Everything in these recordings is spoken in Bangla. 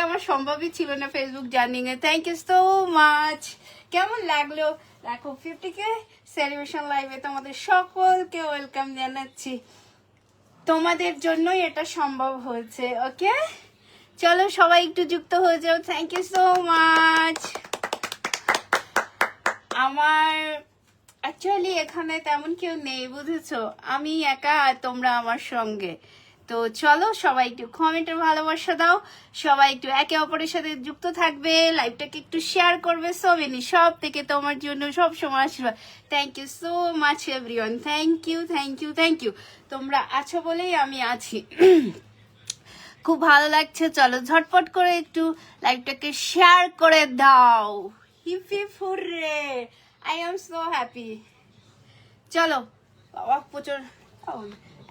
আমার সম্ভবই ছিল না ফেসবুক জার্নিং এ। Thank you so much. কেমন লাগলো দেখো 50K সেলিব্রেশন লাইভে তোমাদের সকলকে ওয়েলকাম জানাচ্ছি। তোমাদের জন্যই এটা সম্ভব হয়েছে। ওকে, চলো সবাই একটু যুক্ত হয়ে যাও। Thank you so much. আমার অ্যাকচুয়ালি এখানে তেমন কেউ নেই, বুঝেছো, আমি একা আর তোমরা আমার সঙ্গে। তো চলো সবাই একটু কমেন্টে ভালোবাসা দাও, সবাই একটু একে অপরের সাথে যুক্ত থাকবে, লাইভটাকে একটু শেয়ার করবে। সবেনি সব থেকে তোমার জন্য সব সময় আশীর্বাদ। Thank you so much everyone. Thank you thank you thank you. তোমরা আছো বলেই আমি আছি। খুব ভালো লাগছে। চলো ঝটপট করে একটু লাইভটাকে শেয়ার করে দাও। Hip hip hooray, I am so happy. চলো বাবা প্রচুর,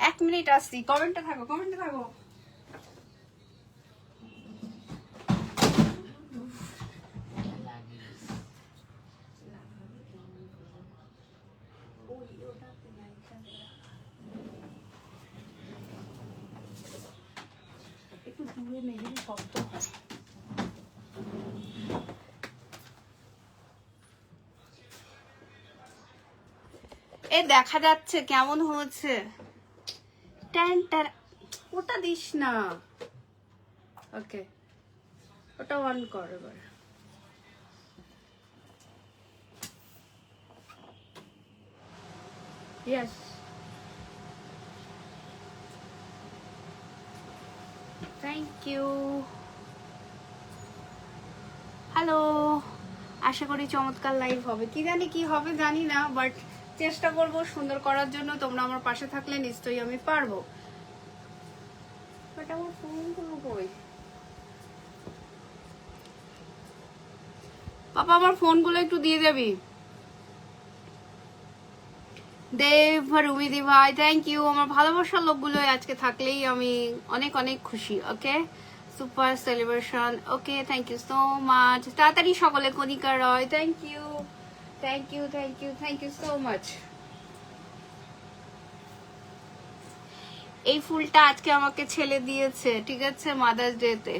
1 মিনিট আসছি। কমেন্টে থাকো, কমেন্টে থাকো। একটু দূরে মেঘে শব্দ হয়। এ দেখা যাচ্ছে কেমন হয়েছে। ওটা দিস না। ওকে, ওটা অন কর এবার। Yes, thank you. হ্যালো, আশা করি চমৎকার লাইভ হবে। কি জানি কি হবে জানি না, বাট চেষ্টা করব সুন্দর করার জন্য। তোমরা আমার পাশে থাকলে নিশ্চয়ই আমি পারবো। বাট আমার ফোনগুলো কই? পাপা আমার ফোনগুলো একটু দিয়ে যাবি। দেব রুমিদি ভাই থ্যাংক ইউ। আমার ভালোবাসার লোকগুলো আজকে থাকলেই আমি অনেক অনেক খুশি। Okay, super celebration. Okay, thank you so much. তাড়াতাড়ি সকলে। Kanika Roy thank you thank you thank you thank you so much. এই ফুলটা আজকে আমাকে ছেলে দিয়েছে, ঠিক আছে, মাদার্স ডেতে।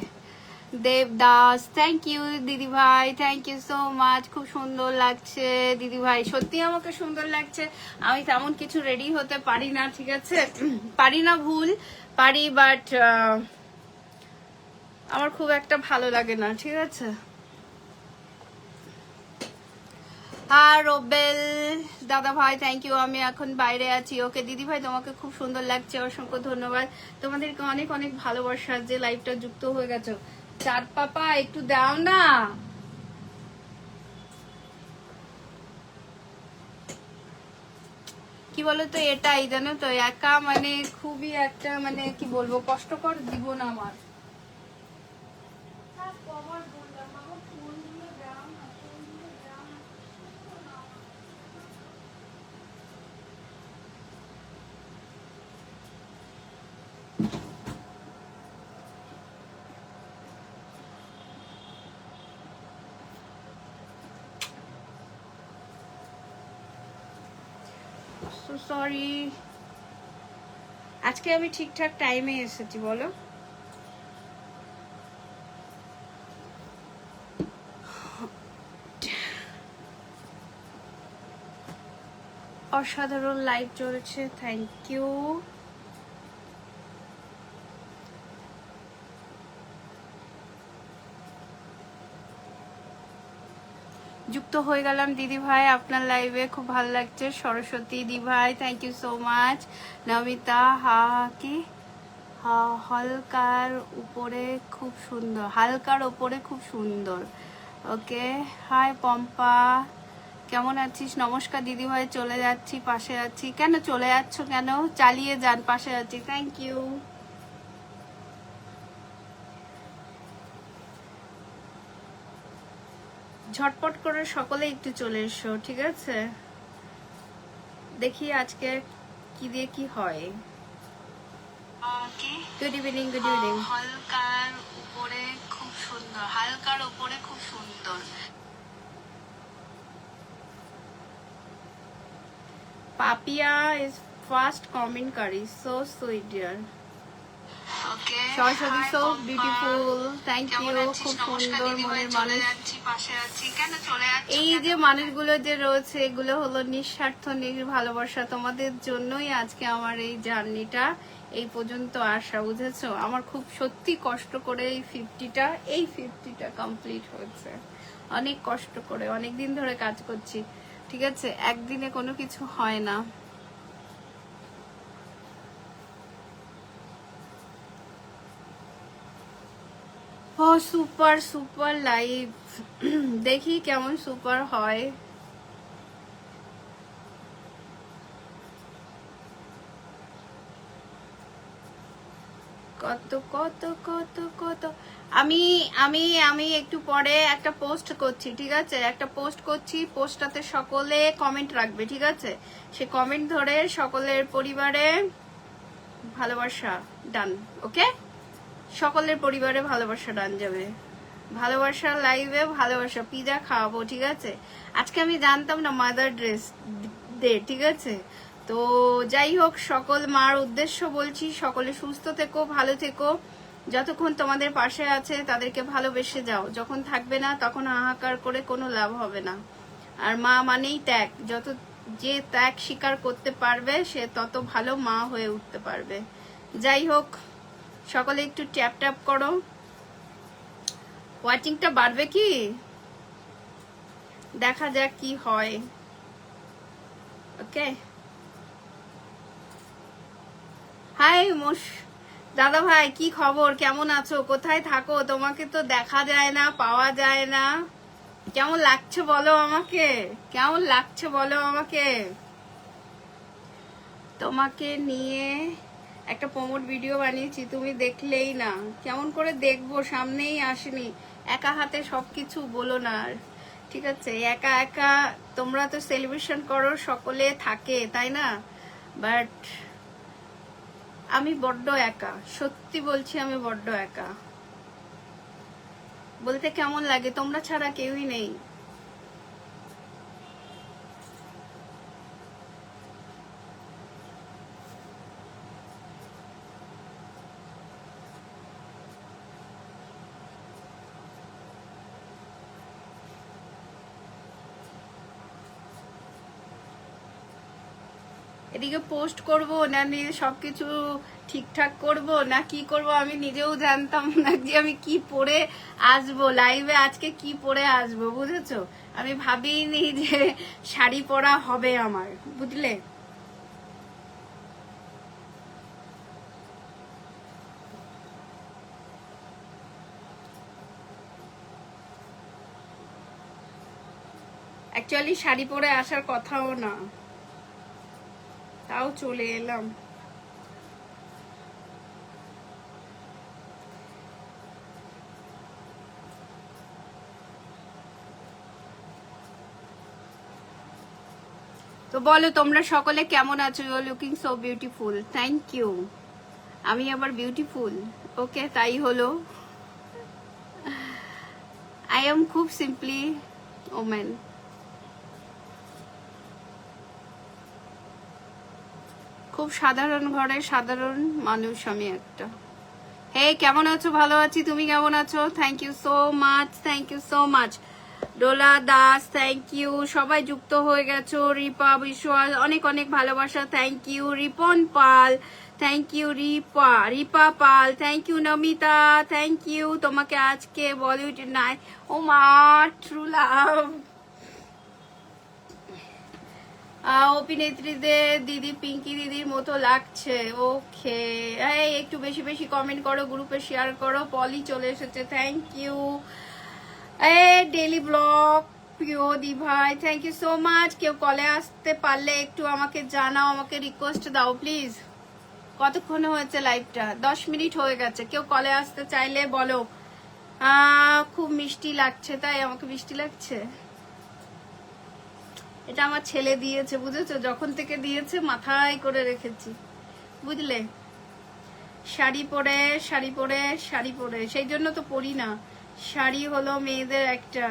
দেবদাস থ্যাংক ইউ দিদি ভাই, থ্যাংক ইউ সো মাচ। খুব সুন্দর লাগছে দিদি ভাই, সত্যি আমাকে সুন্দর লাগছে। আমি তেমন কিছু রেডি হতে পারি না, ঠিক আছে, পারি না, ভুল পারি, বাট আমার খুব একটা ভালো লাগে না, ঠিক আছে। আর রোবেল দাদা ভাই থ্যাংক ইউ। আমি এখন বাইরে আছি। ওকে দিদি ভাই, তোমাকে খুব সুন্দর লাগছে, অসংখ্য ধন্যবাদ। তোমাদেরকে অনেক অনেক ভালোবাসা যে লাইভটা যুক্ত হয়ে গেছো। চাঁদ পাপা একটু দাও না। কি বলতো, এটাই জানো তো, একা মানে খুবই একটা মানে কি বলবো কষ্টকর জীবন আমার। সরি, আজকে আমি ঠিকঠাক টাইমে এসেছি বলো। অসাধারণ লাইভ চলছে, থ্যাংক ইউ। যুক্ত হয়ে গেলাম দিদি ভাই আপনার লাইভে, খুব ভালো লাগছে। সরস্বতী দি ভাই thank you so much. Namita কি হালকার উপরে খুব সুন্দর, হালকার উপরে খুব সুন্দর। ওকে, হাই পম্পা, কেমন আছিস? নমস্কার দিদি ভাই, চলে যাচ্ছি, পাশে আছি। কেন চলে যাচ্ছ কেন? চালিয়ে যান, পাশে আছি। Thank you. ঝটপট করে সকলে একটু চলে এসো, ঠিক আছে। দেখি আজকে কি দিয়ে কি হয়। Good evening, good evening. হালকার উপরে খুব সুন্দর, হালকার উপরে খুব সুন্দর। পাপিয়া ইজ ফার্স্ট কমেন্ট করি, so sweet dear. Saraswati so beautiful, thank you, খুব সুন্দর মনের মানুষ। এই যে মানুষগুলো যে রয়েছে এগুলো হলো নিঃস্বার্থ ভালোবাসা, তোমাদের জন্যই আজকে আমার এই জার্নিটা এই পর্যন্ত আসা, বুঝেছো? আমার খুব সত্যি কষ্ট করে এই 50টা কমপ্লিট হয়েছে, অনেক কষ্ট করে, অনেক দিন ধরে কাজ করছি, ঠিক আছে? একদিনে কোনো কিছু হয় না। ও সুপার সুপার লাইভ, দেখি কেমন সুপার হয়। কত কত কত কত আমি আমি আমি একটু পরে একটা পোস্ট করছি, ঠিক আছে? একটা পোস্ট করছি, পোস্টটাতে সকলে কমেন্ট রাখবে, ঠিক আছে? সে কমেন্ট ধরে সকলের পরিবারে ভালোবাসা ডান, ওকে? সকলের পরিবারে ভালোবাসা ডান যাবে, ভালোবাসা লাইভে ভালোবাসা, পিজা খাওয়াবো, ঠিক আছে? আজকে আমি জানতাম না মাদার ডে, ঠিক আছে? তো যাই হোক, সকল মার উদ্দেশ্য বলছি, সকলে সুস্থ থেকো, ভালো থেকো, যতক্ষণ তোমাদের পাশে আছে তাদেরকে ভালোবেসে যাও, যখন থাকবে না তখন হাহাকার করে কোনো লাভ হবে না। আর মা মানেই ত্যাগ, যে ত্যাগ স্বীকার করতে পারবে সে তত ভালো মা হয়ে উঠতে পারবে। যাই হোক, সকলে একটু ট্যাপ ট্যাপ করো, ওয়াচিংটা বাড়বে কি দেখা যাক কি হয়, ওকে? হাই দাদা ভাই, কি খবর, কেমন আছো, কোথায় থাকো? তোমাকে তো দেখা যায় না, পাওয়া যায় না। কেমন লাগছে বলো আমাকে, কেমন লাগছে বলো আমাকে? তোমাকে নিয়ে একটা প্রমোট ভিডিও বানিয়েছি, তুমি দেখলেই না। কেমন করে দেখবো, সামনেই আসেনি। একা হাতে সবকিছু বলো না, ঠিক আছে? একা একা তোমরা তো সেলিব্রেশন করো, সকলে থাকে, তাই না? বাট আমি বড্ড একা, সত্যি বলছি, আমি বড্ড একা। বলতে কেমন লাগে, তোমরা ছাড়া কেউই নেই। এদিকে পোস্ট করব না, সবকিছু ঠিকঠাক করব না কি করব আমি নিজেও জানতাম না যে আমি কি পরে আসবো লাইভে, আজকে কি পরে আসবো, বুঝেছো? আমি ভাবিনি যে শাড়ি পরা হবে আমার, বুঝলে? অ্যাকচুয়ালি শাড়ি পরে আসার কথাও না, তাও চলে এলাম। তো বলো তোমরা সকলে কেমন আছো? You are looking so beautiful, thank you. আমি আবার বিউটিফুল, ওকে, তাই হলো। আই এম খুব সিম্পলি ওমেন। খুব সাধারণ ঘরে সাধারণ মানুষ আমি একটা। হে, কেমন আছো? ভালো আছি, তুমি কেমন আছো? Thank you so much, thank you so much. Dola Das, thank you. সবাই যুক্ত হয়ে গেছো। রিপা বিশ্বাস, অনেক অনেক ভালোবাসা, thank you. Ripon Pal, thank you. Ripa Pal, thank you. Namita, thank you. তোমাকে আজকে বলিউড নাই, ও মা, ট্রু লাভ। অভিনেত্রীদের দিদি পিঙ্কি দিদির মতো লাগছে, ওকে। এই একটু বেশি বেশি কমেন্ট করো, গ্রুপে শেয়ার করো। পলি চলে এসেছে, থ্যাংক ইউ। ডেলি ব্লগ প্রিয় দি ভাই, থ্যাংক ইউ সো মাচ। কেউ কলে আসতে পারলে একটু আমাকে জানাও, আমাকে রিকোয়েস্ট দাও প্লিজ। কতক্ষণ হয়েছে লাইভটা? 10 মিনিট হয়ে গেছে। কেউ কলে আসতে চাইলে বলো। খুব মিষ্টি লাগছে, তাই আমাকে মিষ্টি লাগছে। এটা আমার ছেলে দিয়েছে, বুঝেছো? যখন থেকে দিয়েছে মাথায় করে রেখেছি, বুঝলে? শাড়ি পরে শাড়ি পরে শাড়ি পরে, সেই জন্য তো পরি না। শাড়ি হলো মেয়েদের একটা,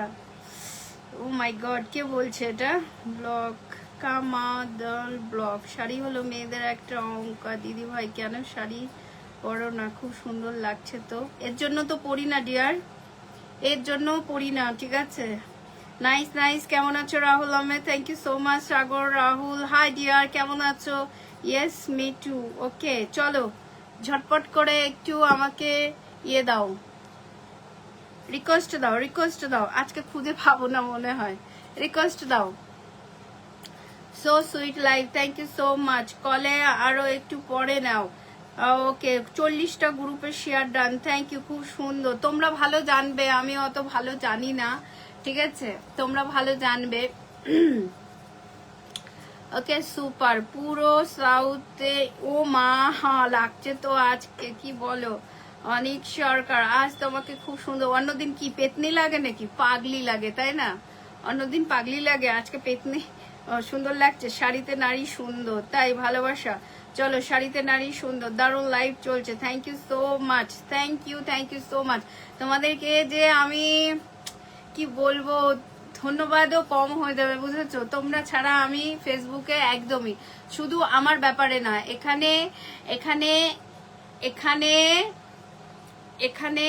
ও মাই গড, কে বলছে এটা? Blog কামাদল blog. শাড়ি হলো মেয়েদের একটা অহংকার। দিদি ভাই, কেন শাড়ি পরো না, খুব সুন্দর লাগছে। তো এর জন্য তো পরি না ডিয়ার, এর জন্য পরি না, ঠিক আছে। নাইস নাইস, কেমন আছো Rahul Ahmed? Thank you so much Sagar Rahul. Hi dear, কেমন আছো? Yes me two. ওকে চলো ঝটপট করে একটু আমাকে ইয়ে দাও, রিকোয়েস্ট দাও, রিকোয়েস্ট দাও। আজকে খুঁজে পাবো না মনে হয়, রিকোয়েস্ট দাও। So sweet life, thank you so much. কলে আরো একটু পরে নাও। ওকে 40টা গ্রুপে শেয়ার ডান, থ্যাংক ইউ, খুব সুন্দর। তোমরা ভালো জানবে, আমি অত ভালো জানি না, ঠিক আছে, তোমরা ভালো জানবে। ওকে সুপার, পুরো সাউথে। ও মা হ্যাঁ লাগছে তো আজকে, কি বলো অনেক সরকার, আজ তোমাকে খুব সুন্দর। অন্যদিন কি পেতনি লাগে নাকি, পাগলি লাগে তাই না? অন্যদিন পাগলি লাগে, আজকে পেতনি। সুন্দর লাগছে, শাড়িতে নারী সুন্দর, তাই ভালোবাসা। চলো শাড়িতে নারী সুন্দর, দারুণ লাইভ চলছে। Thank you so much, thank you so much. তোমাদেরকে যে আমি কি বলবো, ধন্যবাদও কম হয়ে যাবে, বুঝেছো? তোমরা ছাড়া আমি ফেসবুকে একদমই, শুধু আমার ব্যাপারে না, এখানে এখানে এখানে এখানে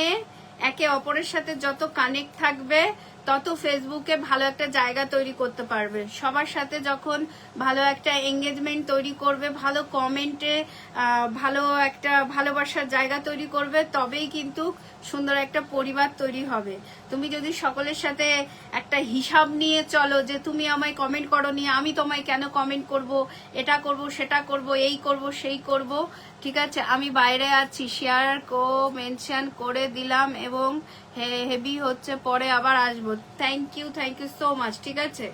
একে অপরের সাথে যত কানেক্ট থাকবে তত ফেসবুকে ভালো একটা জায়গা তৈরি করতে পারবে। সবার সাথে যখন ভালো একটা এঙ্গেজমেন্ট তৈরি করবে, ভালো কমেন্টে ভালো একটা ভালোবাসার জায়গা তৈরি করবে, তবেই কিন্তু সুন্দর একটা পরিবার তৈরি হবে। তুমি যদি সকলের সাথে একটা হিসাব নিয়ে চলো যে তুমি আমায় কমেন্ট করোনি, আমি তোমায় কেন কমেন্ট করব, এটা করব সেটা করব, এই করব সেই করব, ঠিক আছে, আমি বাইরে আছি, শেয়ার মেনশন করে দিলাম এবং হেভি হচ্ছে, পরে আবার আসবো। থ্যাংক ইউ সো মাচ, ঠিক আছে,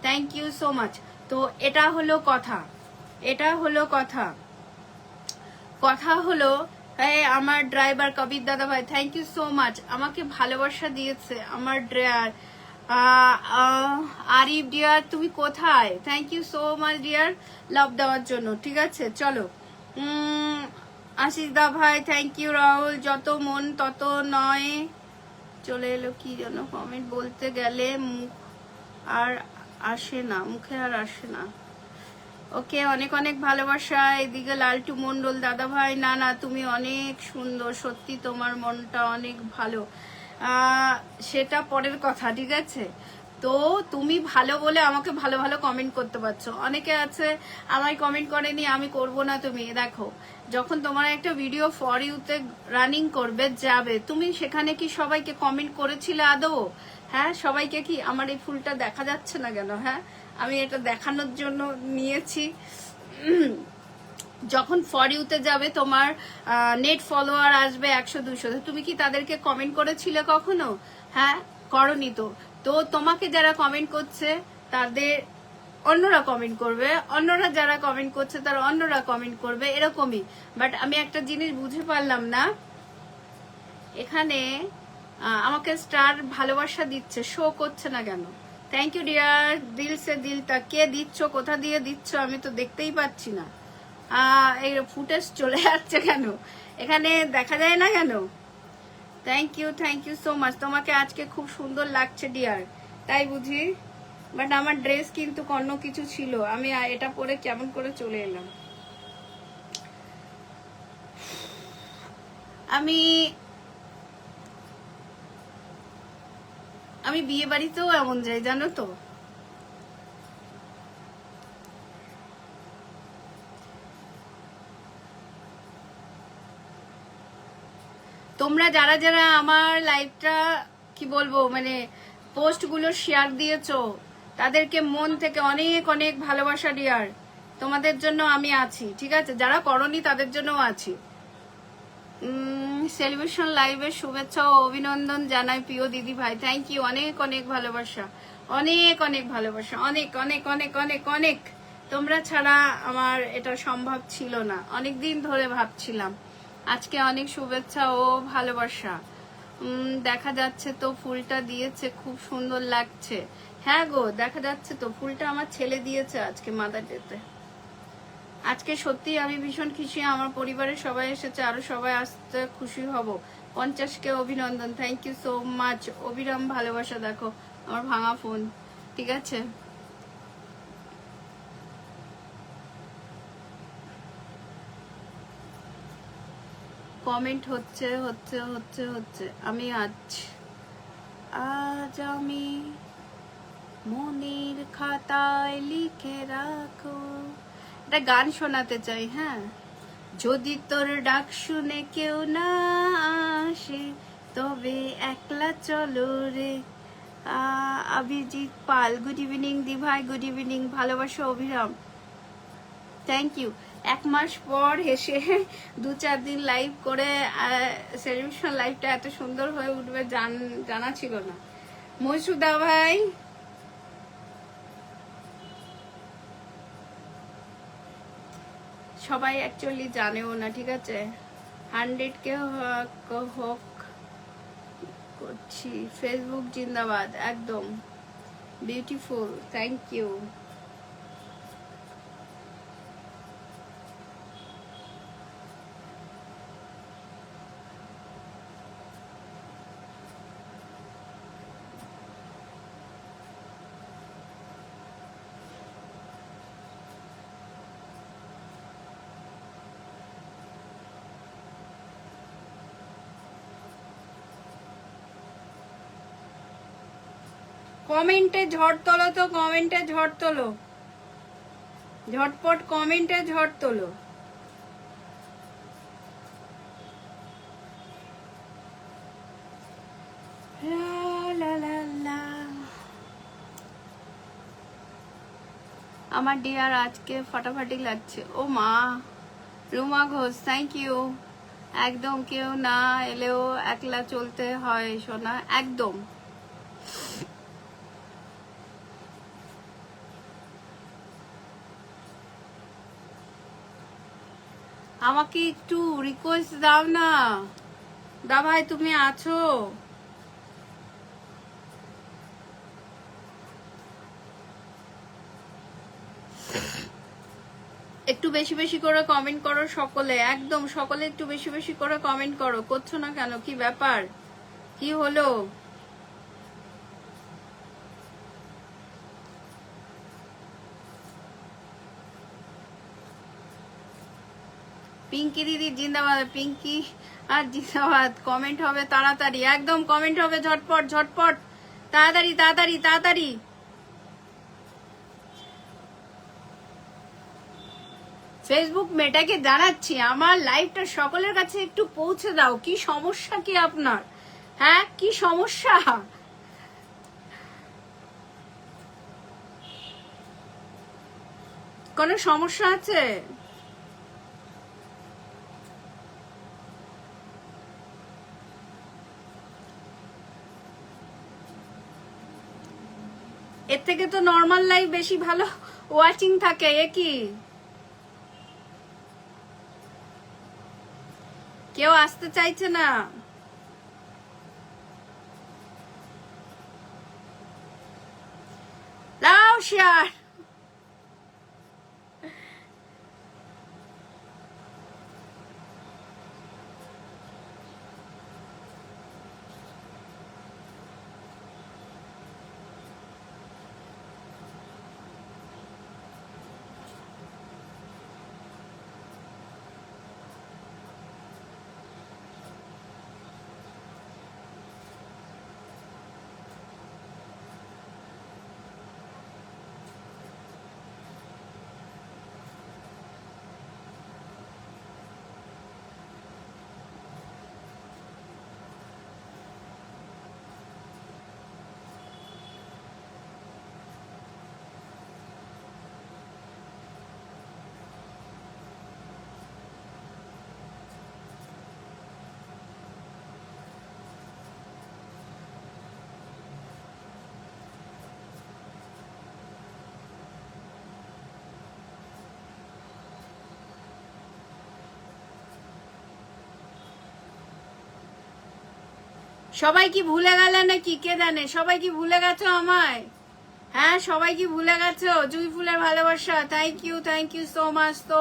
থ্যাংক ইউ সো মাচ। তো এটা হলো কথা, এটা হলো কথা, কথা হলো আমার ড্রাইভার কবির দাদা ভাই, থ্যাংক ইউ সো মাচ, আমাকে ভালোবাসা দিয়েছে আমার ড্রাইভার। আরিফ ডিয়ার তুমি কোথায়? Thank you so much dear, love দেওয়ার জন্য, ঠিক আছে। চলো আশিস দা ভাই, থ্যাংক ইউ। রাহুল, যত মন তত নয়, চলে এলো কি যেন কমেন্ট বলতে গেলে মুখ আর আসে না, মুখে আর আসে না। ওকে অনেক অনেক ভালোবাসা। এদিকে লালটু মন্ডল দাদা ভাই, না না তুমি অনেক সুন্দর, সত্যি তোমার মনটা অনেক ভালো। সেটা পরের কথা, ঠিক আছে। তো তুমি ভালো বলে আমাকে ভালো ভালো কমেন্ট করতে পারছো। অনেকে আছে আমায় কমেন্ট করেনি, আমি করব না। তুমি দেখো, যখন তোমার একটা ভিডিও ফর ইউতে রানিং করবে যাবে, তুমি সেখানে কি সবাইকে কমেন্ট করেছিলে আদৌ? হ্যাঁ সবাইকে কি? আমার এই ফুলটা দেখা যাচ্ছে না কেন? হ্যাঁ আমি এটা দেখানোর জন্য নিয়েছি। যখন ফর ইউতে যাবে তোমার নেট ফলোয়ার আসবে 100-200, তুমি কি তাদেরকে কমেন্ট করেছিলে কখনো? হ্যাঁ করনি। তো তো তোমাকে যারা কমেন্ট করছে তাদের অন্যরা কমেন্ট করবে, অন্যরা যারা কমেন্ট করছে তারা অন্যরা কমেন্ট করবে, এরকমই। বাট আমি একটা জিনিস বুঝে পারলাম না, এখানে আমাকে স্টার ভালোবাসা দিচ্ছে, শো করছে না কেন? থ্যাংক ইউ ডিয়ার, দিল সে দিলটা কে দিচ্ছ, কোথা দিয়ে দিচ্ছ আমি তো দেখতেই পাচ্ছি না। এই ফুটেজ চলে যাচ্ছে কেন, এখানে দেখা যায় না কেন? Thank you so much. তোমাকে আজকে খুব সুন্দর লাগছে ডিয়ার, তাই বুঝি? বাট আমার ড্রেস কিন্তু অন্য কিছু ছিল, আমি এটা পরে কেমন করে চলে এলাম। আমি বিয়ে বাড়িতেও এমন যাই জানো তো। তোমরা যারা যারা আমার লাইভটা কি বলবো মানে পোস্টগুলো শেয়ার দিয়েছো, তাদেরকে মন থেকে অনেক অনেক ভালোবাসা ডিয়ার। তোমাদের জন্য আমি আছি, ঠিক আছে, যারা করনি তাদের জন্যও আছি। সেলিব্রেশন লাইভের শুভেচ্ছা ও অভিনন্দন জানাই প্রিয় দিদি ভাই, থ্যাংক ইউ, অনেক অনেক ভালোবাসা, অনেক অনেক ভালোবাসা, অনেক অনেক অনেক অনেক অনেক। তোমরা ছাড়া আমার এটা সম্ভব ছিল না, অনেক দিন ধরে ভাবছিলাম। আজকে অনেক শুভেচ্ছা ও ভালোবাসা। দেখা যাচ্ছে তো ফুলটা দিয়েছে, খুব সুন্দর লাগছে। হ্যাঁ গো দেখা যাচ্ছে তো, ফুলটা আমার ছেলে দিয়েছে আজকে মাদার ডেতে। আজকে সত্যি আমি ভীষণ খুশি, আমার পরিবারের সবাই এসেছে, আরো সবাই আসতে খুশি হব। 50কে অভিনন্দন, থ্যাংক ইউ সো মাচ। অবিরাম ভালোবাসা। দেখো আমার ভাঙা ফোন, ঠিক আছে। কমেন্ট হচ্ছে হচ্ছে হচ্ছে হচ্ছে। আমি আজ আমি মনের খাতায় লিখে রাখো, এটা গান শোনাতে চাই। হ্যাঁ, যদি তোর ডাক শুনে কেউ না আসে তবে একলা চলো রে। অভিজিৎ পাল, গুড ইভিনিং দি ভাই, গুড ইভিনিং, ভালোবাসা অভিরাম, থ্যাংক ইউ। 1 মাস পর এসে 2-4 দিন লাইভ করে সেলিব্রেশন লাইভটা এত সুন্দর হয়ে উঠবে জানা ছিল না। মসুদা ভাই, সবাই অ্যাকচুয়ালি জানেও না, ঠিক আছে। 100K হোক করছি। ফেসবুক জিন্দাবাদ, একদম বিউটিফুল, থ্যাংক ইউ। কমেন্টে ঝড় তোলো তো, কমেন্টে ঝড় তোলো, ঝটপট কমেন্টে ঝড় তোলো। আমার ডিয়ার আজকে ফাটাফাটি লাগছে। ও মা, রুমা ঘোষ, থ্যাংক ইউ। একদম কেউ না এলেও একলা চলতে হয় সোনা, একদম। আমাকে একটু রিকোয়েস্ট দাও না দা ভাই, তুমি আছো? একটু বেশি বেশি করে কমেন্ট করো সকলে, একদম সকলে একটু বেশি বেশি করে কমেন্ট করো। করছো না কেন? কি ব্যাপার, কি হলো? পিঙ্কি দিদি জিন্দাবাদ, পিঙ্কি আর জিন্দাবাদ। কমেন্ট হবে তাড়াতাড়ি, একদম কমেন্ট হবে ঝটপট ঝটপট, তাড়াতাড়ি তাড়াতাড়ি তাড়াতাড়ি। ফেসবুক মেটাকে জানাচ্ছি আমার লাইভটা সকলের কাছে একটু পৌঁছে দাও। কি সমস্যা কি আপনার? হ্যাঁ, কি সমস্যা? কোনো সমস্যা আছে? এর থেকে তো নর্মাল লাইভ বেশি ভালো ওয়াচিং থাকে। এ কি, কেউ আসতে চাইছে না? লাও শেয়ার। সবাই কি ভুলে গেলে নাকি কে জানে? সবাই কি ভুলে গেছো আমায়? হ্যাঁ, সবাই কি ভুলে গেছো? জুই ফুলের ভালোবাসা, thank you so much, so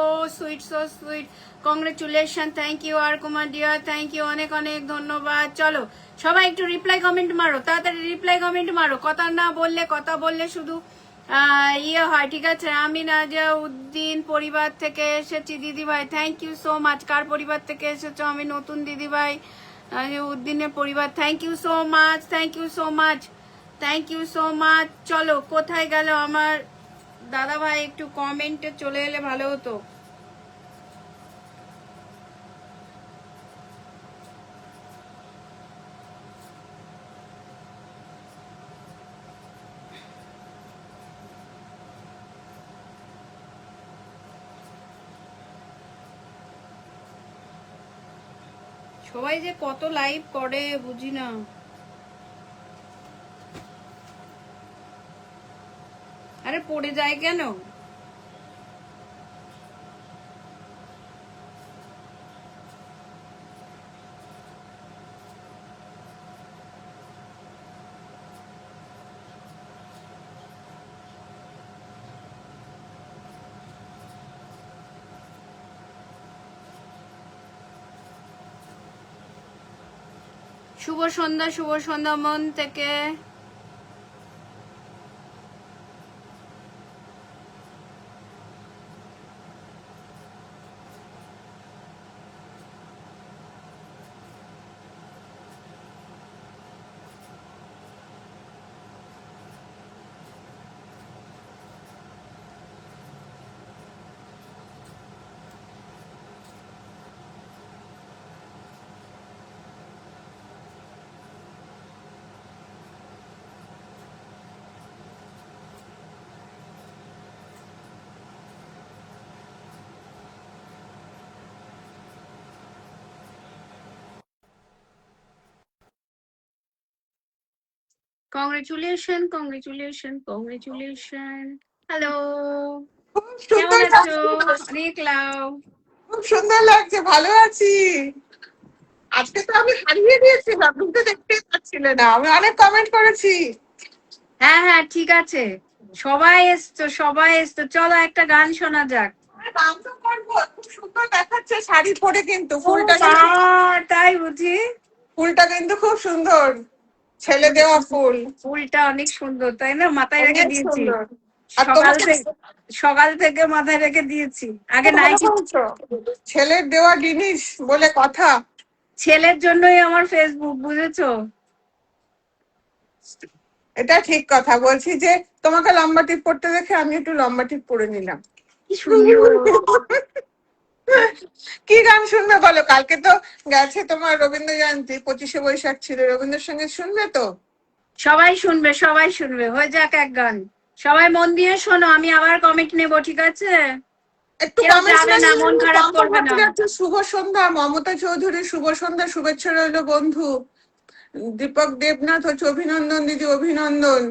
sweet, congratulation, thank you. আর কুমার ডিয়ার, থ্যাংক ইউ, অনেক অনেক ধন্যবাদ। চলো সবাই একটু রিপ্লাই কমেন্ট মারো, তাড়াতাড়ি রিপ্লাই কমেন্ট মারো। কথা বললে শুধু ইয়ে হয়, ঠিক আছে। আমি নাজাউদ্দিন পরিবার থেকে এসেছি দিদি ভাই, থ্যাংক ইউ সো মাচ। কার পরিবার থেকে এসেছো? আমি নতুন দিদি ভাই, উদ্দিনের পরিবার, thank you so much, thank you so much, thank you so much. চলো, কোথায় গেল আমার দাদা ভাই? একটু কমেন্টে চলে এলে ভালো হতো। সবাই যে কত লাইভ করে বুঝি না। আরে পড়ে যায় কেন? শুভ সন্ধ্যা, শুভ সন্ধ্যা মন থেকে। Congratulation, congratulation, congratulation. হ্যালো, খুব কেমন সুন্দর আছো? লাগছে, অনেক লাভ। খুব সুন্দর লাগছে, ভালো আছি। আজকে তো আমি হারিয়ে দিয়েছিলাম, তুমি তো দেখতেই পাচ্ছিলে না, আমি অনেক কমেন্ট করেছি। হ্যাঁ হ্যাঁ, ঠিক আছে। সবাই এসছো, সবাই এসছো, চলো একটা গান শোনা যাক। গান তো করবো, খুব সুন্দর দেখাচ্ছে শাড়ি পরে, কিন্তু ও ফুলটা বা, কিন্তু, তাই বুঝি? ফুলটা কিন্তু খুব সুন্দর, ছেলে দেওয়া ফুল, ফুলটা অনেক সুন্দর, তাই না? মাথায় রেখে অনেক দিয়েছি সুন্দর। আর সকাল তোমাকে থেকে, সকাল থেকে মাথায় রেখে দিয়েছি। আগে খুব ভালো নাইটি। বলছো, ছেলের দেওয়া জিনিস বলে কথা। ছেলের জন্যই আমার ফেসবুক, বুঝেছো? এটা ঠিক কথা বলছি যে তোমাকে লম্বা টিপ পড়তে দেখে আমি একটু লম্বা টিপ পরে নিলাম। কি সুন্দর। কি গান শুনবে বলো? কালকে তো গেছে তোমার রবীন্দ্র জয়ন্তী, 25শে বৈশাখ ছিল, রবীন্দ্রসঙ্গীত শুনবে তো? সবাই শুনবে, সবাই শুনবে, হয়ে যাক এক গান। সবাই মন দিয়ে শোনো, আমি আবার কমেন্ট নেবো, ঠিক আছে? একটু কেউ কমেন্টস যাবে না না, নিলে মন খারাপ পম্পা করবে না। ভট্টাচার্য শুভ সন্ধ্যা, মমতা চৌধুরী শুভ সন্ধ্যা, শুভেচ্ছা রইল বন্ধু, দীপক দেবনাথ হচ্ছে অভিনন্দন দিদি, অভিনন্দন।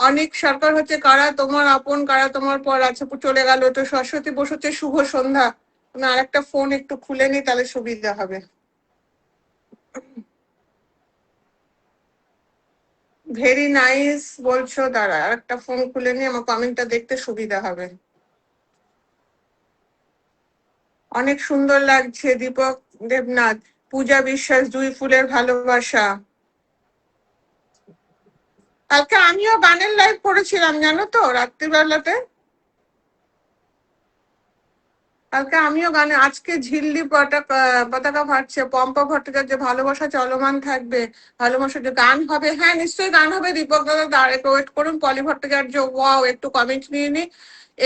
অনেক সরকার হচ্ছে কারা তোমার আপন, কারা তোমার পর আছে, চলে গেল তো। সরস্বতী বসু হচ্ছে শুভ সন্ধ্যা। আমি আরেকটা ফোন একটু খুলে নি, তাহলে সুবিধা হবে। ভেরি নাইস বলছো, দাঁড়া আরেকটা ফোন খুলে নি, আমার কমেন্টটা দেখতে সুবিধা হবে। অনেক সুন্দর লাগছে দীপক দেবনাথ, পূজা বিশ্বাস, দুই ফুলের ভালোবাসা। কালকে আমিও গানের লাইভ করেছিলাম জানো তো, রাত্রিবেলাতে। কালকে আমিও গানে, আজকে ঝিল্লি পতাকা, পতাকা ফাটছে, পম্পা ভট্টাচার্য ভালোবাসা চলমান থাকবে, ভালোবাসা যে গান হবে, হ্যাঁ নিশ্চয়ই গান হবে। দীপক দাদা দাঁড়িয়ে ওয়েট করুন। পলি ভট্টাচার্য, ওয়াও, একটু কমেন্ট নিয়ে নি।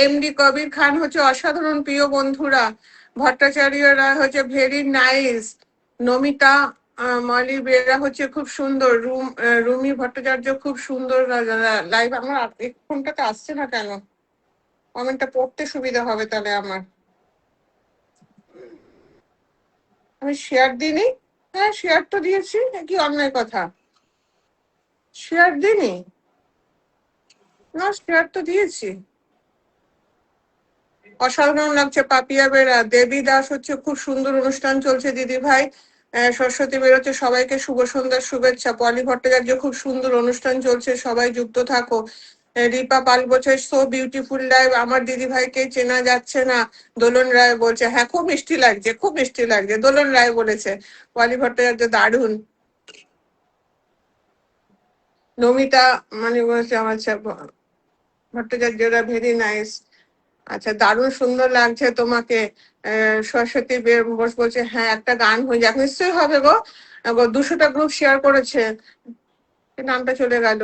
এমডি কবির খান হচ্ছে অসাধারণ প্রিয় বন্ধুরা, ভট্টাচার্যরা হচ্ছে ভেরি নাইস, নমিতা মলি বেরা হচ্ছে খুব সুন্দর, রুমি ভট্টাচার্য খুব সুন্দর লাইভ। আমার এই ফোনটাতে আসছে না কেন? কমেন্টটা পড়তে সুবিধা হবে তাহলে আমার। আমি শেয়ার দিইনি? হ্যাঁ শেয়ার তো দিয়েছি, কি অন্যায় কথা? শেয়ার দিইনি? না শেয়ার তো দিয়েছি। অসাধারণ লাগছে পাপিয়া বেরা, দেবী দাস হচ্ছে খুব সুন্দর অনুষ্ঠান চলছে দিদি ভাই, সরস্বতী বেরোচ্ছে, সবাইকে শুভ সন্ধ্যার শুভেচ্ছা। পলি ভট্টাচার্য, খুব সুন্দর অনুষ্ঠান চলছে, সবাই যুক্ত থাকো। রিপা পাল বলছে সো বিউটিফুল লাইভ, আমার দিদি ভাইকে চেনা যাচ্ছে না। দোলন রায় বলছে হ্যাঁ খুব মিষ্টি লাগছে, খুব মিষ্টি লাগছে, দোলন রায় বলেছে। পলি ভট্টাচার্য, দারুণ। নমিতা মানে বলছে আমার ভট্টাচার্যরা ভেরি নাইস। আচ্ছা, দারুণ সুন্দর লাগছে তোমাকে। সরস্বতী বোস বলছে হ্যাঁ একটা গান হয়ে যাক, নিশ্চয়ই হবে গো। 200টা গ্রুপ শেয়ার করেছে, নামটা চলে গেল।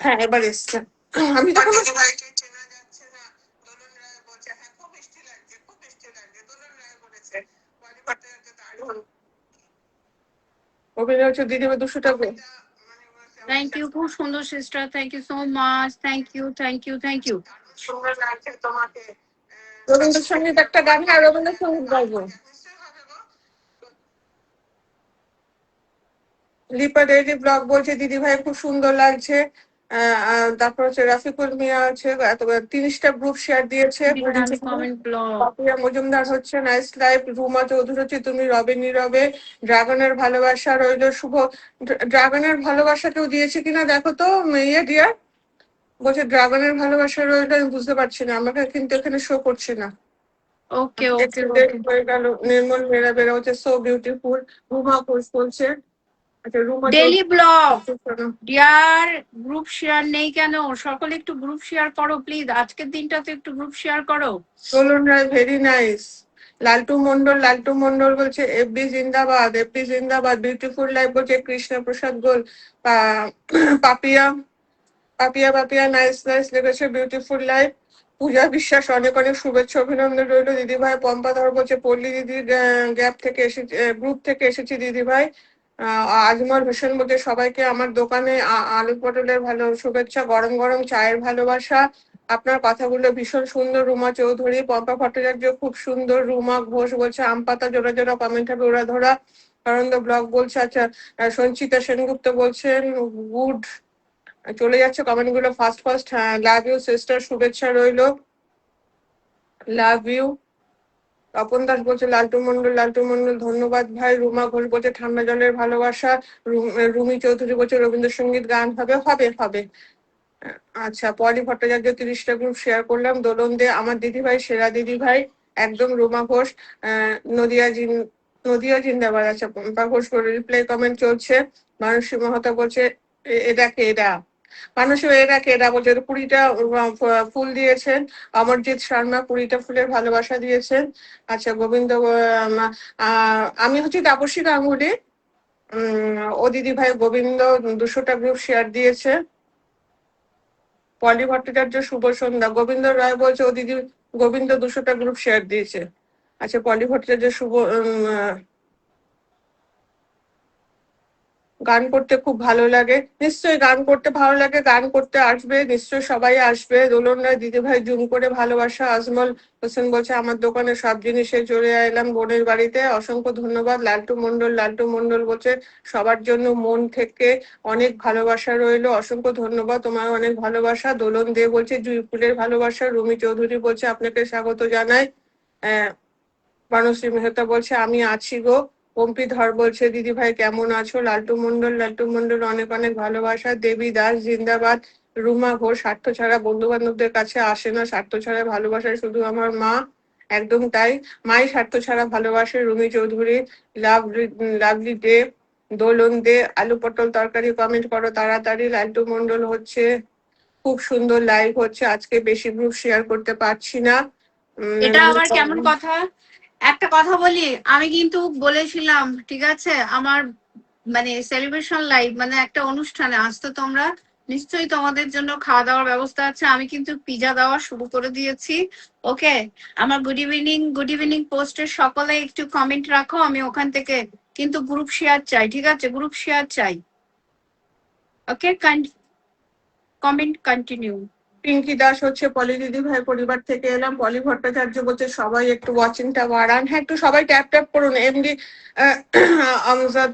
হ্যাঁ এবার এসছে। আমি তখন ভাইকে চেনা যাচ্ছে না। দোলন রায় বলছে হ্যাঁ খুব মিষ্টি লাগছে, খুব মিষ্টি লাগছে। দোলন রায় বলেছে পলি ভট্টাচার্য দারুণ অভিনয় হচ্ছে, দিদি 200টা গ্রুপ। থ্যাংক ইউ, খুব সুন্দর sister, thank you so much, thank you, thank you, thank you. সুন্দর লাগছে তোমাকে। রবীন্দ্রসঙ্গীত একটা গান, হ্যাঁ রবীন্দ্রসঙ্গীত গাইবো। লিপা ডেইলি ব্লগ বলছে দিদি ভাই খুব সুন্দর লাগছে। তারপর হচ্ছে রাফিকুল মিয়া আছে 30টা গ্রুপ শেয়ার দিয়েছে। Comment blog. পাপিয়া মজুমদার হচ্ছে নাইস লাইফ। রুমা চৌধুরী হচ্ছে তুমি রবে নীরবে। ড্রাগনের ভালোবাসা রইল শুভ। ড্রাগনের ভালোবাসা কেউ দিয়েছে কিনা দেখো তো ইয়ে ডিয়ার। বলছে ড্রাগনের ভালোবাসা রইল, আমি বুঝতে পারছি না, আমাকে কিন্তু এখানে শো করছে না। ওকে ওকে হয়ে গেল। নির্মল মেরা বেরা হচ্ছে সো বিউটিফুল। রুমা ঘোষ বলছে। আচ্ছা Ruma daily blog Chowdhury dear, group share নেই কেন? সকলে একটু গ্রুপ শেয়ার করো প্লিজ, আজকের দিনটাতে একটু গ্রুপ শেয়ার করো। দোলন রায় ভেরি নাইস। লালটু মন্ডল বলছে এফবি জিন্দাবাদ, এফবি জিন্দাবাদ। বিউটিফুল লাইফ বলছে কৃষ্ণ প্রসাদ গোল। পাপিয়া পাপিয়া পাপিয়া নাইস নাইস লেগেছে বিউটিফুল লাইফ। পূজা বিশ্বাস অনেক অনেক শুভেচ্ছা অভিনন্দন রইল দিদি ভাই। পম্পা ধর বলছে পল্লী দিদির গ্যাপ থেকে এসেছে, গ্রুপ থেকে এসেছি দিদি ভাই। আজমল হোসেন বলছে সবাইকে আমার দোকানে আলু পটলের ভালো শুভেচ্ছা, গরম গরম চায়ের ভালোবাসা। আপনার কথাগুলো ভীষণ সুন্দর। রুমা চৌধুরী। পম্পা ভট্টাচার্য খুব সুন্দর। রুমা ঘোষ বলছে আম পাতা জোড়া জোড়া কমেন্ট হবে ওরা ধরা। আনন্দ ব্লগ বলছে আচ্ছা। সঞ্চিতা সেনগুপ্ত বলছেন গুড। চলে যাচ্ছে কমেন্ট গুলো ফার্স্ট ফার্স্ট। হ্যাঁ লাভ ইউ সিস্টার, শুভেচ্ছা রইলো, লাভ ইউ। তপন দাস বলছে লালটু মন্ডল ধন্যবাদ ভাই। রুমা ঘোষ বলছে ঠান্ডা জলের ভালোবাসা। রুমি চৌধুরী বলছে রবীন্দ্রসঙ্গীত গান হবে হবে হবে। আচ্ছা পলি ভট্টাচার্য 30টা গ্রুপ শেয়ার করলাম। দোলন দে আমার দিদি ভাই সেরা দিদি ভাই একদম। রুমা ঘোষ। নদিয়া নদিয়া জিন্দাবাদ। আচ্ছা পম্পা ঘোষ করে রিপ্লাই কমেন্ট চলছে। মানসী মহতা বলছে এটা কে এরা। মানুষ এরাকে এরা বলছে 20টা ফুল দিয়েছেন। অমরজিৎ শর্মা 20টা ফুলের ভালোবাসা দিয়েছেন। আচ্ছা গোবিন্দ আমি হচ্ছে তাপসী গাঙ্গুলি। ও দিদি ভাই গোবিন্দ 200টা গ্রুপ শেয়ার দিয়েছে। পলি ভট্টাচার্য শুভ সন্ধ্যা। গোবিন্দ রায় বলছে ও দিদি গোবিন্দ 200টা গ্রুপ শেয়ার দিয়েছে। আচ্ছা পলি ভট্টাচার্য শুভ গান করতে খুব ভালো লাগে। নিশ্চয়ই গান করতে ভালো লাগে, গান করতে আসবে নিশ্চয়ই, সবাই আসবে। দোলন রায় দিদি ভাই জুম করে ভালোবাসা। আজমল হোসেন বলছে আমার দোকানে সব জিনিসে চলে এলাম বোনের বাড়িতে, অসংখ্য ধন্যবাদ। লালটু মন্ডল বলছে সবার জন্য মন থেকে অনেক ভালোবাসা রইলো, অসংখ্য ধন্যবাদ, তোমার অনেক ভালোবাসা। দোলন দে বলছে জুই ফুলের ভালোবাসা। রুমি চৌধুরী বলছে আপনাকে স্বাগত জানাই। আহ বানুশ্রী মেহতা বলছে আমি আছি গো। পম্পি ধর বলছে দিদি ভাই কেমন আছো। লালটু মন্ডল অনেক অনেক ভালোবাসা। দেবী দাস জিন্দাবাদ। রুমা ঘোষ স্বার্থ ছাড়া বন্ধু বান্ধবদের কাছে আসে না, স্বার্থ ছাড়া ভালোবাসায় শুধু আমার মা। একদম তাই, মাই স্বার্থ ছাড়া ভালোবাসে। রুমি চৌধুরী। Lovely day. দোলন দে আলু পটল তরকারি কমেন্ট করো তাড়াতাড়ি। লালটু মন্ডল হচ্ছে খুব সুন্দর লাইভ হচ্ছে, আজকে বেশি গ্রুপ শেয়ার করতে পারছি না। এটা আবার কেমন কথা? একটা কথা বলি, আমি কিন্তু বলেছিলাম ঠিক আছে আমার মানে সেলিব্রেশন লাইভ মানে একটা অনুষ্ঠানে আসতো তোমরা, নিশ্চয়ই তোমাদের জন্য খাওয়া দাওয়ার ব্যবস্থা আছে। আমি কিন্তু পিজা দেওয়া শুরু করে দিয়েছি। ওকে, আমার গুড ইভিনিং পোস্টের সকলে একটু কমেন্ট রাখো, আমি ওখান থেকে কিন্তু গ্রুপ শেয়ার চাই, ঠিক আছে? গ্রুপ শেয়ার চাই। ওকে, কমেন্ট কন্টিনিউ। পিঙ্কি দাস হচ্ছে পলি দিদি ভাই পরিবার থেকে এলাম। পলি ভট্টাচার্য বলছে সবাই একটু ওয়াচিংটা বাড়ান। হ্যাঁ একটু সবাই ট্যাপ ট্যাপ করুন। এমডি আমজাদ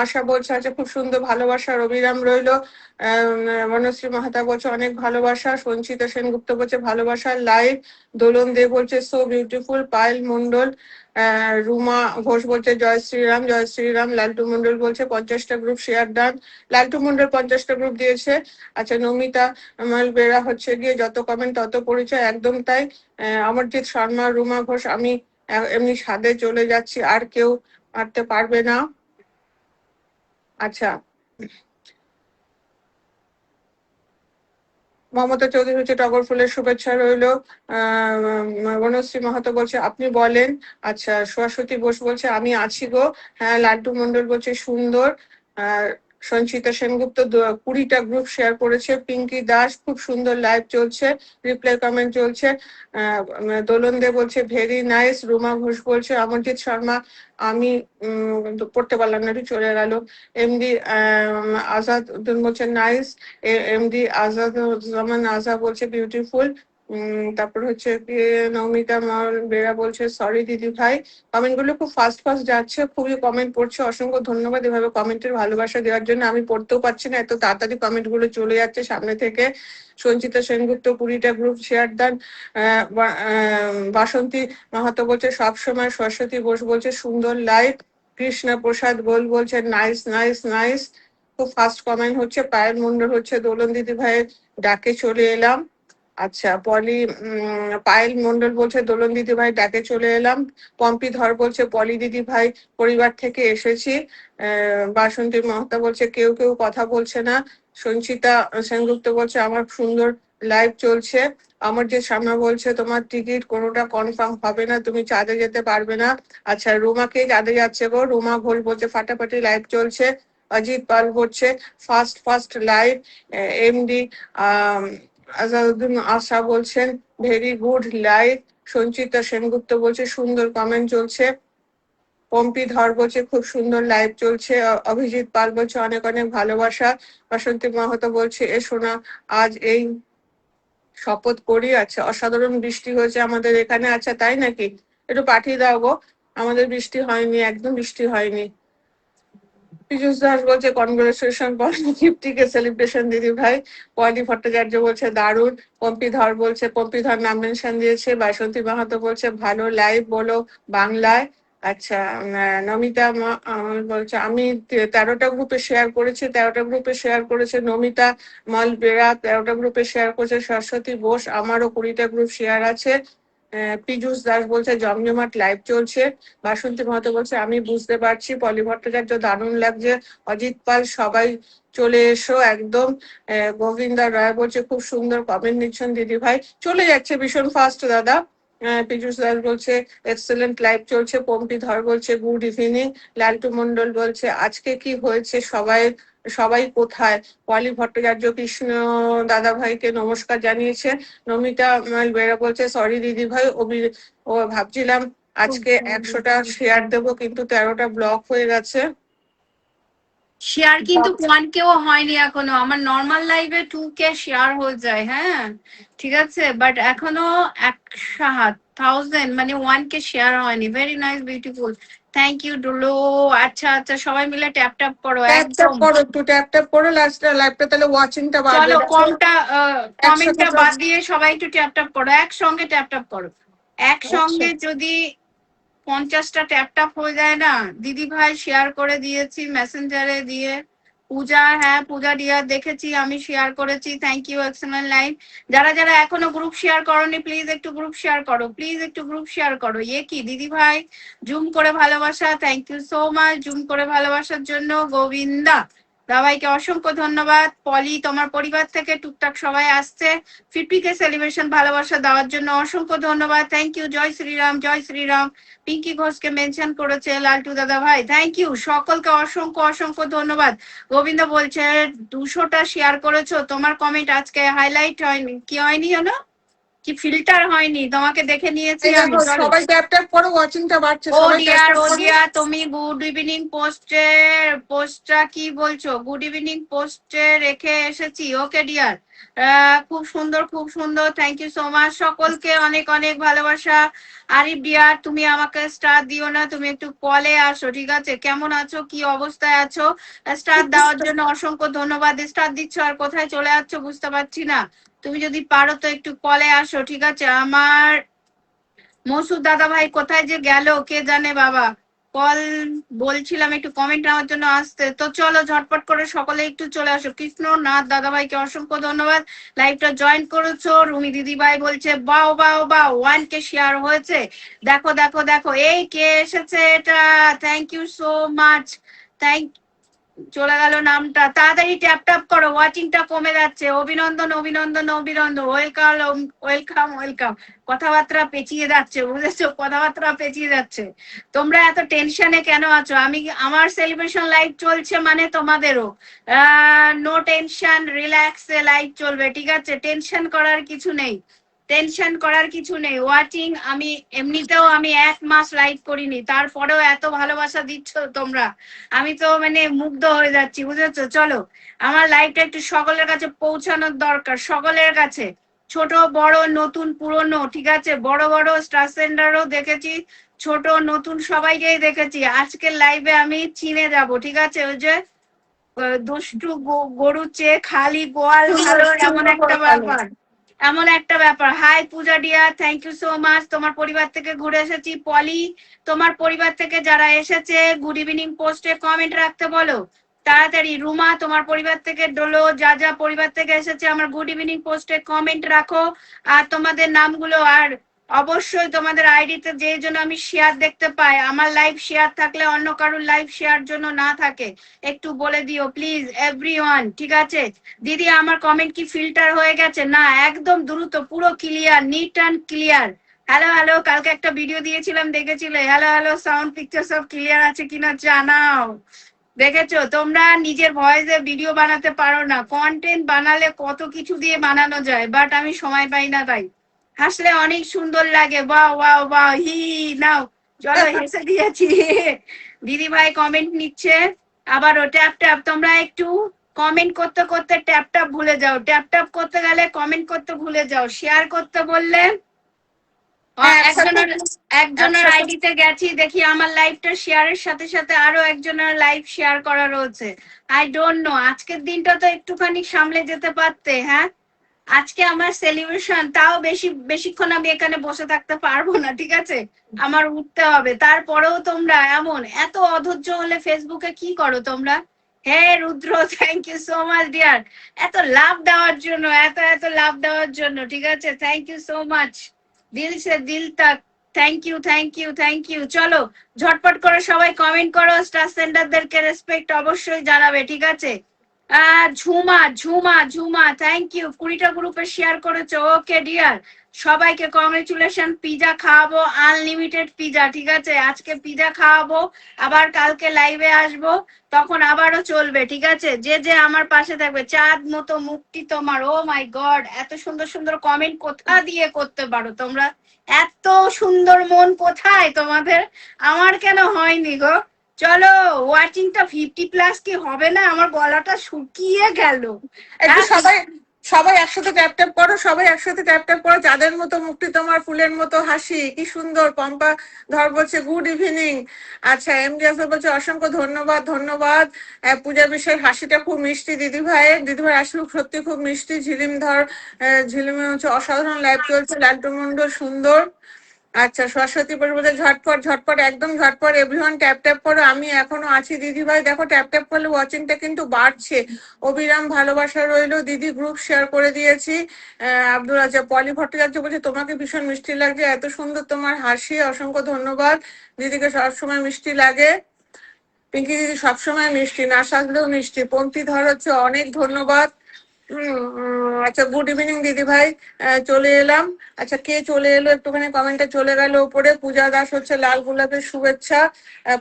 আশা বলছে আচ্ছা খুব সুন্দর ভালোবাসা অবিরাম রইলো। বনশ্রী মাহাতা বলছে অনেক ভালোবাসা। সঞ্চিতা সেনগুপ্ত বলছে ভালোবাসার লাইভ। দোলন দে বলছে সো বিউটিফুল। পায়েল মন্ডল। রুমা ঘোষ বলছে জয় শ্রীরাম জয় শ্রীরাম। লালটু মন্ডল বলছে 50টা গ্রুপ শেয়ার ডান। লালটু মন্ডল 50টা গ্রুপ দিয়েছে। আচ্ছা নমিতা আমার বেড়া হচ্ছে গিয়ে যত কমেন্ট তত পরিচয়, একদম তাই। অমরজিৎ শর্মা। রুমা ঘোষ আমি এমনি ছাদে চলে যাচ্ছি, আর কেউ মারতে পারবে না। আচ্ছা, মমতা চৌধুরী হচ্ছে টগর ফুলের শুভেচ্ছা রইলো। বনশ্রী মাহাতো বলছে আপনি বলেন। আচ্ছা, সরস্বতী বোস বলছে আমি আছি গো। হ্যাঁ, লাড্ডু মন্ডল বলছে সুন্দর। আর সঞ্চিতা সেনগুপ্ত 20টা গ্রুপ শেয়ার করেছে। পিঙ্কি দাস খুব সুন্দর লাইভ চলছে, রিপ্লাই কমেন্ট চলছে। দোলন দে বলছে ভেরি নাইস। রুমা ঘোষ বলছে অমরজিৎ শর্মা আমি পড়তে পারলাম না, একটু চলে গেল। এমডি আজাদ উদ্দিন বলছে নাইস। এমডি আজাদ জামান আজা বলছে বিউটিফুল। তারপর হচ্ছে কি নমিতা মাল বেরা বলছে সরি দিদি ভাই। কমেন্ট গুলো খুব ফাস্ট ফাস্ট যাচ্ছে, খুবই কমেন্ট পড়ছে, অসংখ্য ধন্যবাদ এভাবে কমেন্টের ভালোবাসা দেওয়ার জন্য। আমি পড়তেও পারছি না, এত তাড়াতাড়ি কমেন্ট গুলো চলে যাচ্ছে সামনে থেকে। সঞ্চিতা সেনগুপ্ত 20টা গ্রুপ শেয়ার দেন। বাসন্তী মাহাতো বলছে সবসময়। সরস্বতী বোস বলছে সুন্দর লাইভ। কৃষ্ণা প্রসাদ গোল বলছে নাইস নাইস নাইস। খুব ফাস্ট কমেন্ট হচ্ছে। পায়েল মন্ডল হচ্ছে দোলন দিদি ভাইয়ের ডাকে চলে এলাম। আচ্ছা, পায়েল মন্ডল বলছে দোলন দিদি ভাই ডাকে চলে এলাম। পম্পি ধর বলছে পলি দিদি ভাই পরিবার থেকে এসেছি। বাসন্তী মহতা বলছে কেউ কেউ কথা বলছে না। সঞ্চিতা সেনগুপ্ত বলছে আমার সুন্দর লাইভ চলছে। আমার যে সামনে বলছে তোমার টিকিট কোনোটা কনফার্ম হবে না, তুমি চাঁদে যেতে পারবে না। আচ্ছা, রুমাকে চাঁদে যাচ্ছে গো। রুমা ঘোষ বলছে ফাটাফাটি লাইভ চলছে। অজিত পাল বলছে ফাস্ট ফাস্ট লাইভ। এমডি আজাদুদ্দিন আশা বলছেন very good live. Sanchita Sengupta বলছে সুন্দর কমেন্ট চলছে। পম্পি ধর বলছে খুব সুন্দর লাইভ চলছে। অভিজিৎ পাল বলছে অনেক অনেক ভালোবাসা। বাসন্তী মাহাতো বলছে এসো না আজ এই শপথ করি। আচ্ছা, অসাধারণ বৃষ্টি হয়েছে আমাদের এখানে। আচ্ছা, তাই নাকি? একটু পাঠিয়ে দাও গো। আমাদের বৃষ্টি হয়নি, একদম বৃষ্টি হয়নি। পীযুষ দাস বলছে কনগ্রেচুলেশন পলি 50K সেলিব্রেশন দিদি ভাই। পলি ভট্টাচার্য বলছে দারুণ। পম্পি ধর বলছে, পম্পি ধর নাম মেনশন দিয়েছে। বাসন্তী মাহাতো বলছে ভালো লাইভ বলো বাংলায়। আচ্ছা, নমিতা বলছে আমি 13টা গ্রুপে শেয়ার করেছি। 13টা গ্রুপে শেয়ার করেছে নমিতা মাল বেরা। 13টা গ্রুপে শেয়ার করেছে সরস্বতী বোস। আমারও 20টা গ্রুপ শেয়ার আছে। পীযুষ দাস বলছে জমজমাট লাইভ চলছে। বাসন্তী মাহাতো বলছে আমি বুঝতে পারছি। পলি ভট্টাচার্য দারুণ লাগছে। অজিত পাল সবাই চলে এসো একদম। গোবিন্দা রায় বলছে খুব সুন্দর কমেন্ট নিচ্ছেন দিদি ভাই। চলে যাচ্ছে ভীষণ ফাস্ট দাদা। পীযুষ দাস বলছে এক্সেলেন্ট লাইভ চলছে। পম্পি ধর বলছে গুড ইভিনিং। লালটু মন্ডল বলছে আজকে কি হয়েছে সবাই সবাই কোথায়? পলি ভট্টাচার্য কৃষ্ণ দাদা ভাইকে নমস্কার জানিয়েছে। নমিতা বেরা বলছে সরি দিদি ভাই, ও ভাবছিলাম আজকে 100টা শেয়ার দেবো কিন্তু 13টা ব্লক হয়ে গেছে। শেয়ার কিন্তু 1K হয়নি এখনো। আমার নর্মাল লাইভে 2K শেয়ার হয়ে যায়, হ্যাঁ ঠিক আছে, বাট এখনো 1000 মানে 1K শেয়ার হয়নি। Very nice, beautiful, thank you Dulo. আচ্ছা আচ্ছা, সবাই মিলে ট্যাপ ট্যাপ করো ট্যাপ ট্যাপ একদম। করো, একটু ট্যাপ ট্যাপ করো লাস্ট লাইভটা, তাহলে ওয়াচিংটা বাড়বে। চলো কমটা কমেন্টটা 100টা বাদ দিয়ে সবাই একটু ট্যাপ ট্যাপ করো, একসঙ্গে ট্যাপ ট্যাপ করো। একসঙ্গে যদি 50টা ট্যাপ ট্যাপ হয়ে যায় না দিদি ভাই। শেয়ার করে দিয়েছি মেসেঞ্জারে দিয়ে। পূজা, হ্যাঁ পূজা ডিয়ার দেখেছি আমি, শেয়ার করেছি, থ্যাংক ইউ এক্সেলেন্ট লাইভ। যারা যারা এখনো গ্রুপ শেয়ার করোনি প্লিজ একটু গ্রুপ শেয়ার করো, প্লিজ একটু গ্রুপ শেয়ার করো। কি দিদি ভাই জুম করে ভালোবাসা, thank you so much zoom করে ভালোবাসার জন্য। গোবিন্দা দাবাইকে অসংখ্য ধন্যবাদ। পলি তোমার পরিবার থেকে টুকটাক সবাই আসছে 50K সেলিব্রেশন ভালোবাসা দেওয়ার জন্য অসংখ্য ধন্যবাদ, থ্যাংক ইউ। জয় শ্রীরাম, জয় শ্রীরাম। পিঙ্কি ঘোষকে মেনশন করেছে লালটু দাদা ভাই, থ্যাংক ইউ। সকলকে অসংখ্য অসংখ্য ধন্যবাদ। গোবিন্দ বলছে 200টা শেয়ার করেছো, তোমার কমেন্ট আজকে হাইলাইট হয়নি। কি হয়নি জানো? কি ফিল্টার হয়নি, তোমাকে দেখে নিয়েছি এই আমি। দেখো চলো সবাই ট্যাপ ট্যাপ করো, ওয়াচিংটা বাড়ছে, ও সবাই ট্যাপ ডিয়ার, ট্যাপ ও করো। ডিয়ার, তুমি গুড ইভিনিং পোস্টটা কি বলছো? গুড ইভিনিং পোস্টে রেখে এসেছি। ওকে ডিয়ার, খুব সুন্দর খুব সুন্দর, থ্যাংক ইউ সো মাচ। সকলকে অনেক অনেক ভালোবাসা। আরিফ ডিয়ার, তুমি আমাকে স্টার দিও না, তুমি একটু কলে আসো ঠিক আছে? কেমন আছো, কি অবস্থায় আছো? স্টার দেওয়ার জন্য অসংখ্য ধন্যবাদ। স্টার দিচ্ছ আর কোথায় চলে যাচ্ছ বুঝতে পারছি না। তুমি যদি পারো তো একটু কলে আসো ঠিক আছে? আমার মসুদ দাদা ভাই কোথায় যে গেল কে জানে বাবা। কল বলছিলাম একটু কমেন্ট নেওয়ার জন্য আসতে, তো চলো ঝটপট করে সকলে একটু চলে আসো। কৃষ্ণ নাথ দাদাভাইকে অসংখ্য ধন্যবাদ, লাইভটা জয়েন করেছো। রুমি দিদি ভাই বলছে বাও বাও বাও, 1K শেয়ার হয়েছে। দেখো দেখো দেখো, এই কে এসেছে এটা, thank you so much, thank, চলে গেল নামটা, তাড়াতাড়ি ট্যাপ ট্যাপ করো, ওয়াচিংটা কমে যাচ্ছে। অভিনন্দন অভিনন্দন অভিনন্দন, ওয়েলকাম ওয়েলকাম ওয়েলকাম। কথাবার্তা পেঁচিয়ে যাচ্ছে, বুঝেছো, কথাবার্তা পেঁচিয়ে যাচ্ছে। তোমরা এত টেনশনে কেন আছো? আমি, আমার সেলিব্রেশন লাইভ চলছে মানে তোমাদেরও নো টেনশন, রিল্যাক্সে লাইভ চলবে, ঠিক আছে? টেনশন করার কিছু নেই, টেনশন করার কিছু নেই। ওয়াচিং, আমি এমনিতেও আমি 1 মাস লাইভ করিনি, তারপরেও এত ভালোবাসা দিচ্ছ তোমরা, আমি তো মানে মুগ্ধ হয়ে যাচ্ছি, বুঝেছো? চলো, আমার লাইভটা একটু সকলের কাছে পৌঁছানোর দরকার, সকলের কাছে, ছোট বড় নতুন পুরনো, ঠিক আছে? বড় বড় স্টার সেন্ডারও দেখেছি, ছোট নতুন সবাইকেই দেখেছি। আজকের লাইভে আমি চিনে যাব, ঠিক আছে? ওই যে দুষ্টু গরু চেয়ে খালি গোয়াল ভালো, এমন একটা ব্যাপার, এমন একটা ব্যাপার। Hi Puja Dia, thank you so much. তোমার পরিবার থেকে ঘুরে এসেছি। পলি, তোমার পরিবার থেকে যারা এসেছে গুড ইভিনিং পোস্টে কমেন্ট রাখতে বলো তাড়াতাড়ি। রুমা, তোমার পরিবার থেকে ডোলো, যা যা পরিবার থেকে এসেছে আমার গুড ইভিনিং পোস্টে কমেন্ট রাখো আর তোমাদের নামগুলো। আর অবশ্যই তোমাদের আইডিতে যে জন্য আমি শেয়ার দেখতে পাই, আমার লাইভ শেয়ার থাকলে অন্য কারোর লাইভ শেয়ার জন্য না থাকে, একটু বলে দিও প্লিজ এভরিওয়ান, ঠিক আছে? দিদি আমার কমেন্ট কি ফিল্টার হয়ে গেছে? না, একদম দ্রুত, পুরো clear, neat and clear. Hello hello, কালকে একটা ভিডিও দিয়েছিলাম, দেখেছিলে? হ্যালো হ্যালো, সাউন্ড পিকচার সব ক্লিয়ার আছে কিনা জানাও। দেখেছো, তোমরা নিজের ভয়েসে ভিডিও বানাতে পারো না, কন্টেন্ট বানালে কত কিছু দিয়ে বানানো যায়, বাট আমি সময় পাই না, তাই। হাসলে অনেক সুন্দর লাগে, বাহ বাহ বাহ, হি, নাও চলো, হেসে দিয়েছি। দিদি ভাই কমেন্ট নিচ্ছে আবারও, ট্যাপ ট্যাপ, তোমরা একটু কমেন্ট করতে করতে ট্যাপ ট্যাপ ভুলে যাও, ট্যাপ ট্যাপ করতে গেলে কমেন্ট করতে ভুলে যাও, শেয়ার করতে বললে একজনের একজনের একসাথে আইডিতে গেছি, দেখি আমার লাইভটা শেয়ারের সাথে সাথে আরো একজনের লাইভ শেয়ার করা রয়েছে। আই ডোন্ট নো, আজকের দিনটা তো একটুখানি সামলে যেতে পারতে, হ্যাঁ? আজকে আমার সেলিব্রেশন, তাও বেশিক্ষণ আমি এখানে বসে থাকতে পারবো না, ঠিক আছে? আমার উঠতে হবে। তারপরেও তোমরা এমন এত অধৈর্য হলে ফেসবুকে কি করো তোমরা? Hey Rudra, thank you so much dear, এত লাভ দেওয়ার জন্য, এত এত লাভ দেওয়ার জন্য, ঠিক আছে? থ্যাংক ইউ সো মাচ, দিল সে দিল তক, thank you thank you thank you. চলো ঝটপট করে সবাই কমেন্ট করো, স্টার সেন্টারদেরকে রেসপেক্ট অবশ্যই জানাবে, ঠিক আছে? ঝুমা ঝুমা ঝুমা, থ্যাংক ইউ, 20টা গ্রুপে শেয়ার করেছো, ওকে ডিয়ার, সবাইকে কংগ্রেচুলেশন। পিজা খাওয়াবো, আনলিমিটেড পিজা, ঠিক আছে? আজকে পিজা খাওয়াবো, আবার কালকে লাইভে আসবো, তখন আবারও চলবে, ঠিক আছে? যে যে আমার পাশে থাকবে, চাঁদ মতো মুক্তি তোমার, ও মাই গড, এত সুন্দর সুন্দর কমেন্ট কোথা দিয়ে করতে পারো তোমরা? এত সুন্দর মন কোথায় তোমাদের? আমার কেন হয়নি গো? চলো, ওয়াচিংটা 50+ কি হবে না? আমার গলাটা শুকিয়ে গেল। একটু সবাই সবাই একসাথে ট্যাপ ট্যাপ করো, সবাই একসাথে ট্যাপ ট্যাপ করো। চাঁদের মতো মুক্তি তোমার, ফুলের মতো হাসি, কি সুন্দর। পম্পা ধর বলছে গুড ইভিনিং। আচ্ছা, এমডি আসর বলছে অসংখ্য ধন্যবাদ ধন্যবাদ। পূজা বিশ্বের হাসিটা খুব মিষ্টি দিদি ভাইয়ের, দিদি ভাই আসলে সত্যি খুব মিষ্টি। ঝিলিম ধর, ঝিলিমে হচ্ছে অসাধারণ লাইভ চলছে, লাল্টু মন্ডল সুন্দর। আচ্ছা, সরস্বতী পরে বলছে ঝটপট ঝটপট, একদম ঝটপট, এভরিওয়ান ট্যাপ ট্যাপ করো, আমি এখনো আছি দিদি ভাই। দেখো ট্যাপ ট্যাপ করলে ওয়াচিংটা কিন্তু বাড়ছে। অবিরাম ভালোবাসা রইলো দিদি, গ্রুপ শেয়ার করে দিয়েছি। আব্দুল রাজা, পলি ভট্টাচার্য বলছে তোমাকে ভীষণ মিষ্টি লাগছে, এত সুন্দর তোমার হাসি, অসংখ্য ধন্যবাদ। দিদিকে সবসময় মিষ্টি লাগে। পিঙ্কি দিদি সবসময় মিষ্টি, না সাজলেও মিষ্টি। পন্থী ধর হচ্ছে অনেক ধন্যবাদ। আচ্ছা, গুড ইভিনিং দিদি ভাই, চলে এলাম। আচ্ছা, কে চলে এলো একটুখানি কমেন্টে চলে গেল উপরে। পূজা দাস হচ্ছে লাল গোলাপের শুভেচ্ছা।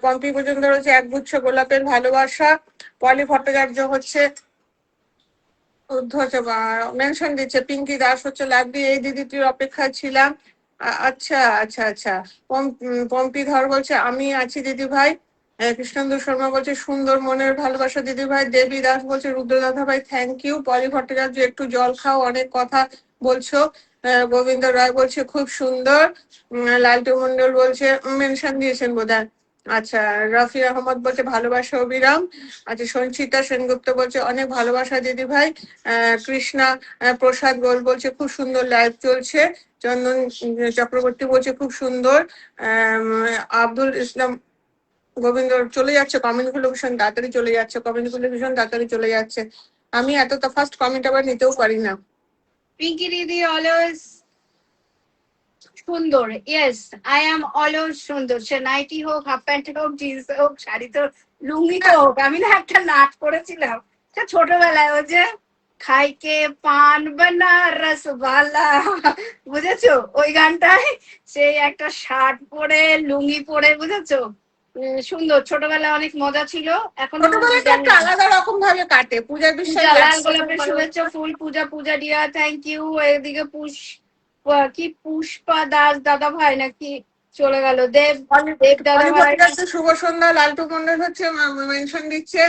পম্পি পর্যন্ত হচ্ছে একগুচ্ছ গোলাপের ভালোবাসা। পলি ভট্টাচার্য হচ্ছে মেনশন দিচ্ছে। পিঙ্কি দাস হচ্ছে লাগবে, এই দিদিটির অপেক্ষায় ছিলাম। আচ্ছা আচ্ছা আচ্ছা। পম্পি ধর বলছে আমি আছি দিদি ভাই। কৃষ্ণেন্দু শর্মা বলছে সুন্দর মনের ভালোবাসা দিদি ভাই। দেবী দাস বলছে রুদ্র দাদা ভাই থ্যাংক ইউ। পলি ভট্টাচার্য একটু জল খাও, অনেক কথা বলছো। গোবিন্দ রায় বলছে খুব সুন্দর। লালটু মন্ডল বলছে মেনশন দিয়েছেন বোধহয়। আচ্ছা, রফি আহমদ বলছে ভালোবাসা অবিরাম। আচ্ছা, সঞ্চিতা সেনগুপ্ত বলছে অনেক ভালোবাসা দিদি ভাই। কৃষ্ণা প্রসাদ গোল বলছে খুব সুন্দর লাইভ চলছে। চন্দন চক্রবর্তী বলছে খুব সুন্দর। আব্দুল ইসলাম গোবিন্দ চলে যাচ্ছে, কমেন্ট গুলো ভীষণ তাড়াতাড়ি চলে যাচ্ছে, কমেন্ট গুলো ভীষণ তাড়াতাড়ি চলে যাচ্ছে। আমি এত ফার্স্ট কমেন্ট আবার নিতেও পারি না। পিঙ্কি দিদি অলওয়েজ সুন্দর, ইয়েস আই এম অলওয়েজ সুন্দর, সে নাইটি হোক, হাফ প্যান্ট হোক, জিন্স হোক, শাড়ি তো, লুঙ্গি তো হোক। আমি না একটা নাচ করেছিলাম সে ছোটবেলায়, ওই যে খাইকে পান বানারস বালা, বুঝেছো ওই গানটায়, সেই একটা শার্ট পরে লুঙ্গি পরে, বুঝেছো, সুন্দর। ছোটবেলায় অনেক মজা ছিল, এখনো ছোটবেলাটা জানি একটা না। আলাদা রকম ভাবে কাটে। পূজা বিশ্বাস পূজা, লাল যাচ্ছে গোলাপের শুভেচ্ছা ফুল, পূজা পূজা দিয়া থ্যাংক ইউ। এদিকে কি পুষ্পা দাস দাদা ভাই নাকি চলে গেল, দেব দেব দাদা ভাই, পলিভট্টাচার্য শুভ সন্ধ্যা, লালটু মন্ডল হচ্ছে মেনশন দিচ্ছে,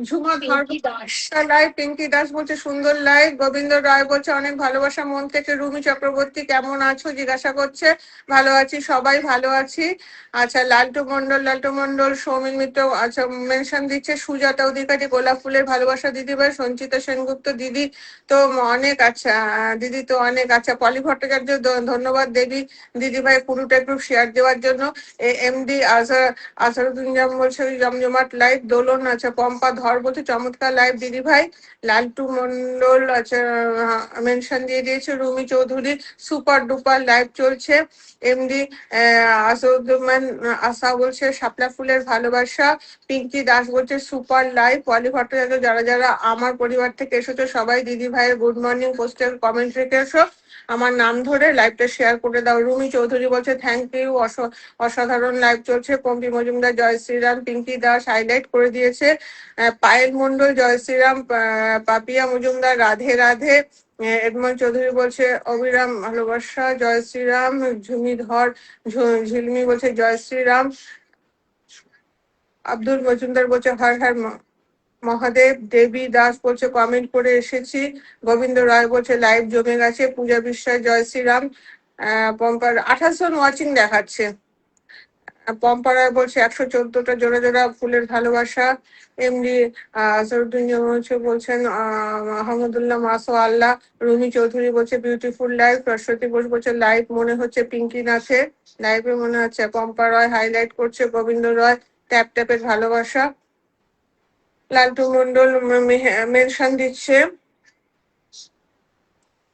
ঝুমা ধর পিঙ্কি দাস। লাইভ, পিঙ্কি দাস বলছে সুন্দর লাইভ, গোবিন্দ রায় বলছে অনেক ভালোবাসা মন থেকে, রুমি চক্রবর্তী কেমন আছো জিজ্ঞাসা করছে, ভালো আছি, সবাই ভালো আছি। আচ্ছা, লালটু মন্ডল, সৌমিন মিত্র আচ্ছা মেনশন দিচ্ছে, সুজাতা অধিকারী গোলাপ ফুলের ভালোবাসা দিদিভাই, সঞ্চিতা সেনগুপ্ত দিদি তো অনেক, আচ্ছা দিদি তো অনেক, আচ্ছা পলি ভট্টাচার্য ধন্যবাদ দেবী দিদিভাই পুরোটা একটু শেয়ার দেওয়ার জন্য। এমডি আসারুদ্দিন বলছে জমজমাট লাইভ, দোলন আচ্ছা পম্পা ধর বলছে চমৎকার লাইভ দিদি ভাই, লালটু মন্ডল আচ্ছা মেনশন দিয়ে দিয়েছে, Rumi Chowdhury super duper live চলছে, এমডি আসাদুজ্জামান আশা বলছে শাপলা ফুলের ভালোবাসা, পিঙ্কি দাস বলছে সুপার লাইভ, পলি ভট্টাচার্য যারা যারা আমার পরিবার থেকে এসেছো সবাই দিদি ভাইয়ের গুড মর্নিং পোস্টের কমেন্ট রেখে এসো, আমার নাম ধরে লাইভটা শেয়ার করে দাও। রুমি চৌধুরী বলছে থ্যাংক ইউ, অসাধারণ লাইভ চলছে, পম্পি মজুমদার জয় শ্রীরাম, পিঙ্কি দাস হাইলাইট করে দিয়েছে, পায়েল মন্ডল জয় শ্রীরাম, পাপিয়া মজুমদার রাধে রাধে, এডমন্ড চৌধুরী বলছে অবিরাম ভালোবাসা জয় শ্রীরাম, ঝুমি ধর ঝিলমি বলছে জয় শ্রীরাম, আব্দুল মজুমদার বলছে হর হর মহাদেব, দেবী দাস বলছে কমেন্ট করে এসেছি, গোবিন্দ রায় বলছে লাইভ জমে গেছে, পূজা বিশ্বাস জয় শ্রীরাম, পম্পার 28 জন ওয়াচিং দেখাচ্ছে, পম্পারায় বলছে 114টা জোড়া জোড়া ফুলের ভালোবাসা, এমডি আসারুদ্দিন বলছেন আহমদুল্লাহ মাসো আল্লাহ, রুমি চৌধুরী বলছে বিউটিফুল লাইভ, সরস্বতী বোস বলছে লাইভ মনে হচ্ছে পিঙ্কি নাচে, লাইভে মনে হচ্ছে, পম্পা রয় হাইলাইট করছে, গোবিন্দ রয় ট্যাপ ট্যাপের ভালোবাসা, লালটু মন্ডল মেনশন দিচ্ছে,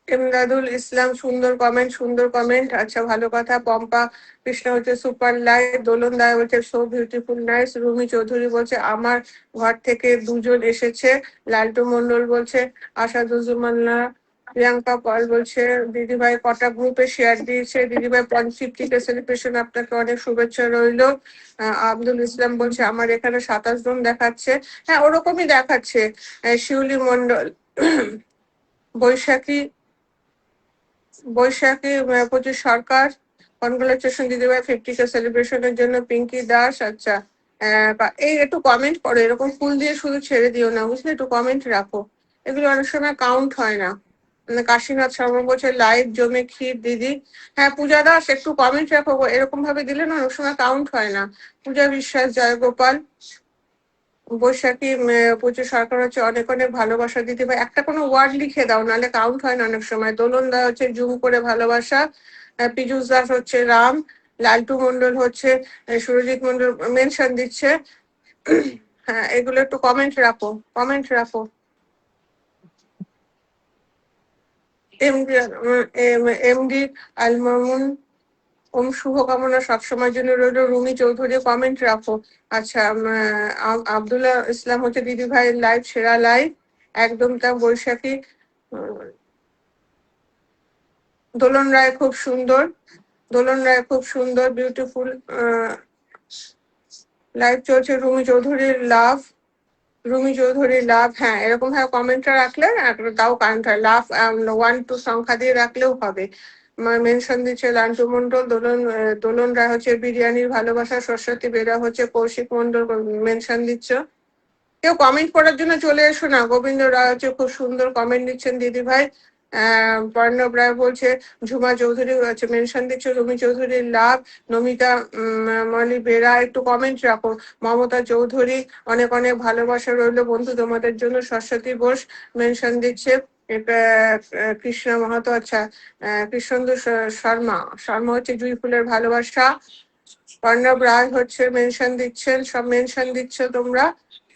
এমদাদুল ইসলাম সুন্দর কমেন্ট, সুন্দর কমেন্ট, আচ্ছা ভালো কথা, পম্পা কৃষ্ণ হচ্ছে সুপার লাইভ, দোলন দায় বলছে so beautiful nice, Rumi Chowdhury বলছে আমার ঘর থেকে দুজন এসেছে, লালটু মন্ডল বলছে আসাদুজ্জামান্না, প্রিয়াঙ্কা পল বলছে দিদিভাই কটা গ্রুপে শেয়ার দিয়েছে, দিদিভাই 50কে সেলিব্রেশন আপনাকে অনেক শুভেচ্ছা রইলো, আব্দুল ইসলাম বলছে আমার এখানে 27 জন দেখাচ্ছে, হ্যাঁ ওরকমই দেখাচ্ছে, শিউলি মন্ডল বৈশাখী বৈশাখী 25 সরকার, কনগ্রাচুলেশন দিদিভাই 50কে সেলিব্রেশনের জন্য, পিঙ্কি দাস আচ্ছা এই একটু কমেন্ট করো, এরকম ফুল দিয়ে শুধু ছেড়ে দিও না বুঝলে, একটু কমেন্ট রাখো, এগুলো অনেক সময় কাউন্ট হয় না। কাশীনাথ শর্মা বলছে লাইভ জমে ক্ষীর দিদি, হ্যাঁ পূজা দাস একটু কমেন্ট রাখো, এরকম ভাবে দিলে না অনেক সময় কাউন্ট হয় না। পূজা বিশ্বাস জয় গোপাল, বৈশাখী 25 সরকার হচ্ছে অনেক অনেক ভালোবাসা দিতে ভাই, একটা কোনো ওয়ার্ড লিখে দাও নাহলে কাউন্ট হয় না অনেক সময়, দোলন দা হচ্ছে জুম করে ভালোবাসা, পীযুষ দাস হচ্ছে রাম, লালটু মন্ডল হচ্ছে সুরজিৎ মন্ডল মেনশন দিচ্ছে, হ্যাঁ এগুলো একটু কমেন্ট রাখো, কমেন্ট রাখো। এমডি এমডি আল মামুন ওম শুভকামনা সবসময়ের জন্য রইল, রুমি চৌধুরী কমেন্ট রাখো, আচ্ছা আব্দুল্লাহ ইসলাম হচ্ছে দিদি ভাইয়ের লাইভ সেরা লাইভ, একদম তা বৈশাখী, দোলন রায় খুব সুন্দর, দোলন রায় খুব সুন্দর বিউটিফুল লাইভ চলছে, রুমি চৌধুরীর লাভ, রুমি চৌধুরীর লাভ, হ্যাঁ এরকম ভাবে কমেন্টটা রাখলে তাও কারেন্ট হয়, লাভ 1 2 সংখ্যা দিয়ে রাখলেও হবে। মেনশন দিচ্ছে লান্টু মন্ডল, দোলন রায় হচ্ছে বিরিয়ানির ভালোবাসা, সরস্বতী বেরা হচ্ছে কৌশিক মন্ডল মেনশন দিচ্ছ, কেউ কমেন্ট করার জন্য চলে এসো না, গোবিন্দ রায় হচ্ছে খুব সুন্দর কমেন্ট দিচ্ছেন দিদি ভাই, প্রণব রায় বলছে, ঝুমা চৌধুরী হচ্ছে মেনশন দিচ্ছে রুমি চৌধুরীর লাভ, নমিতা মলি বেরা একটু কমেন্ট রাখো, মমতা চৌধুরী অনেক অনেক ভালোবাসা রইলো বন্ধু তোমাদের জন্য, সরস্বতী বোস মেনশন দিচ্ছে, কৃষ্ণা মাহাতো আচ্ছা কৃষ্ণন্দু শর্মা, শর্মা হচ্ছে জুই ফুলের ভালোবাসা, অর্ণব রায় হচ্ছে মেনশন দিচ্ছেন, সব মেনশন দিচ্ছ তোমরা,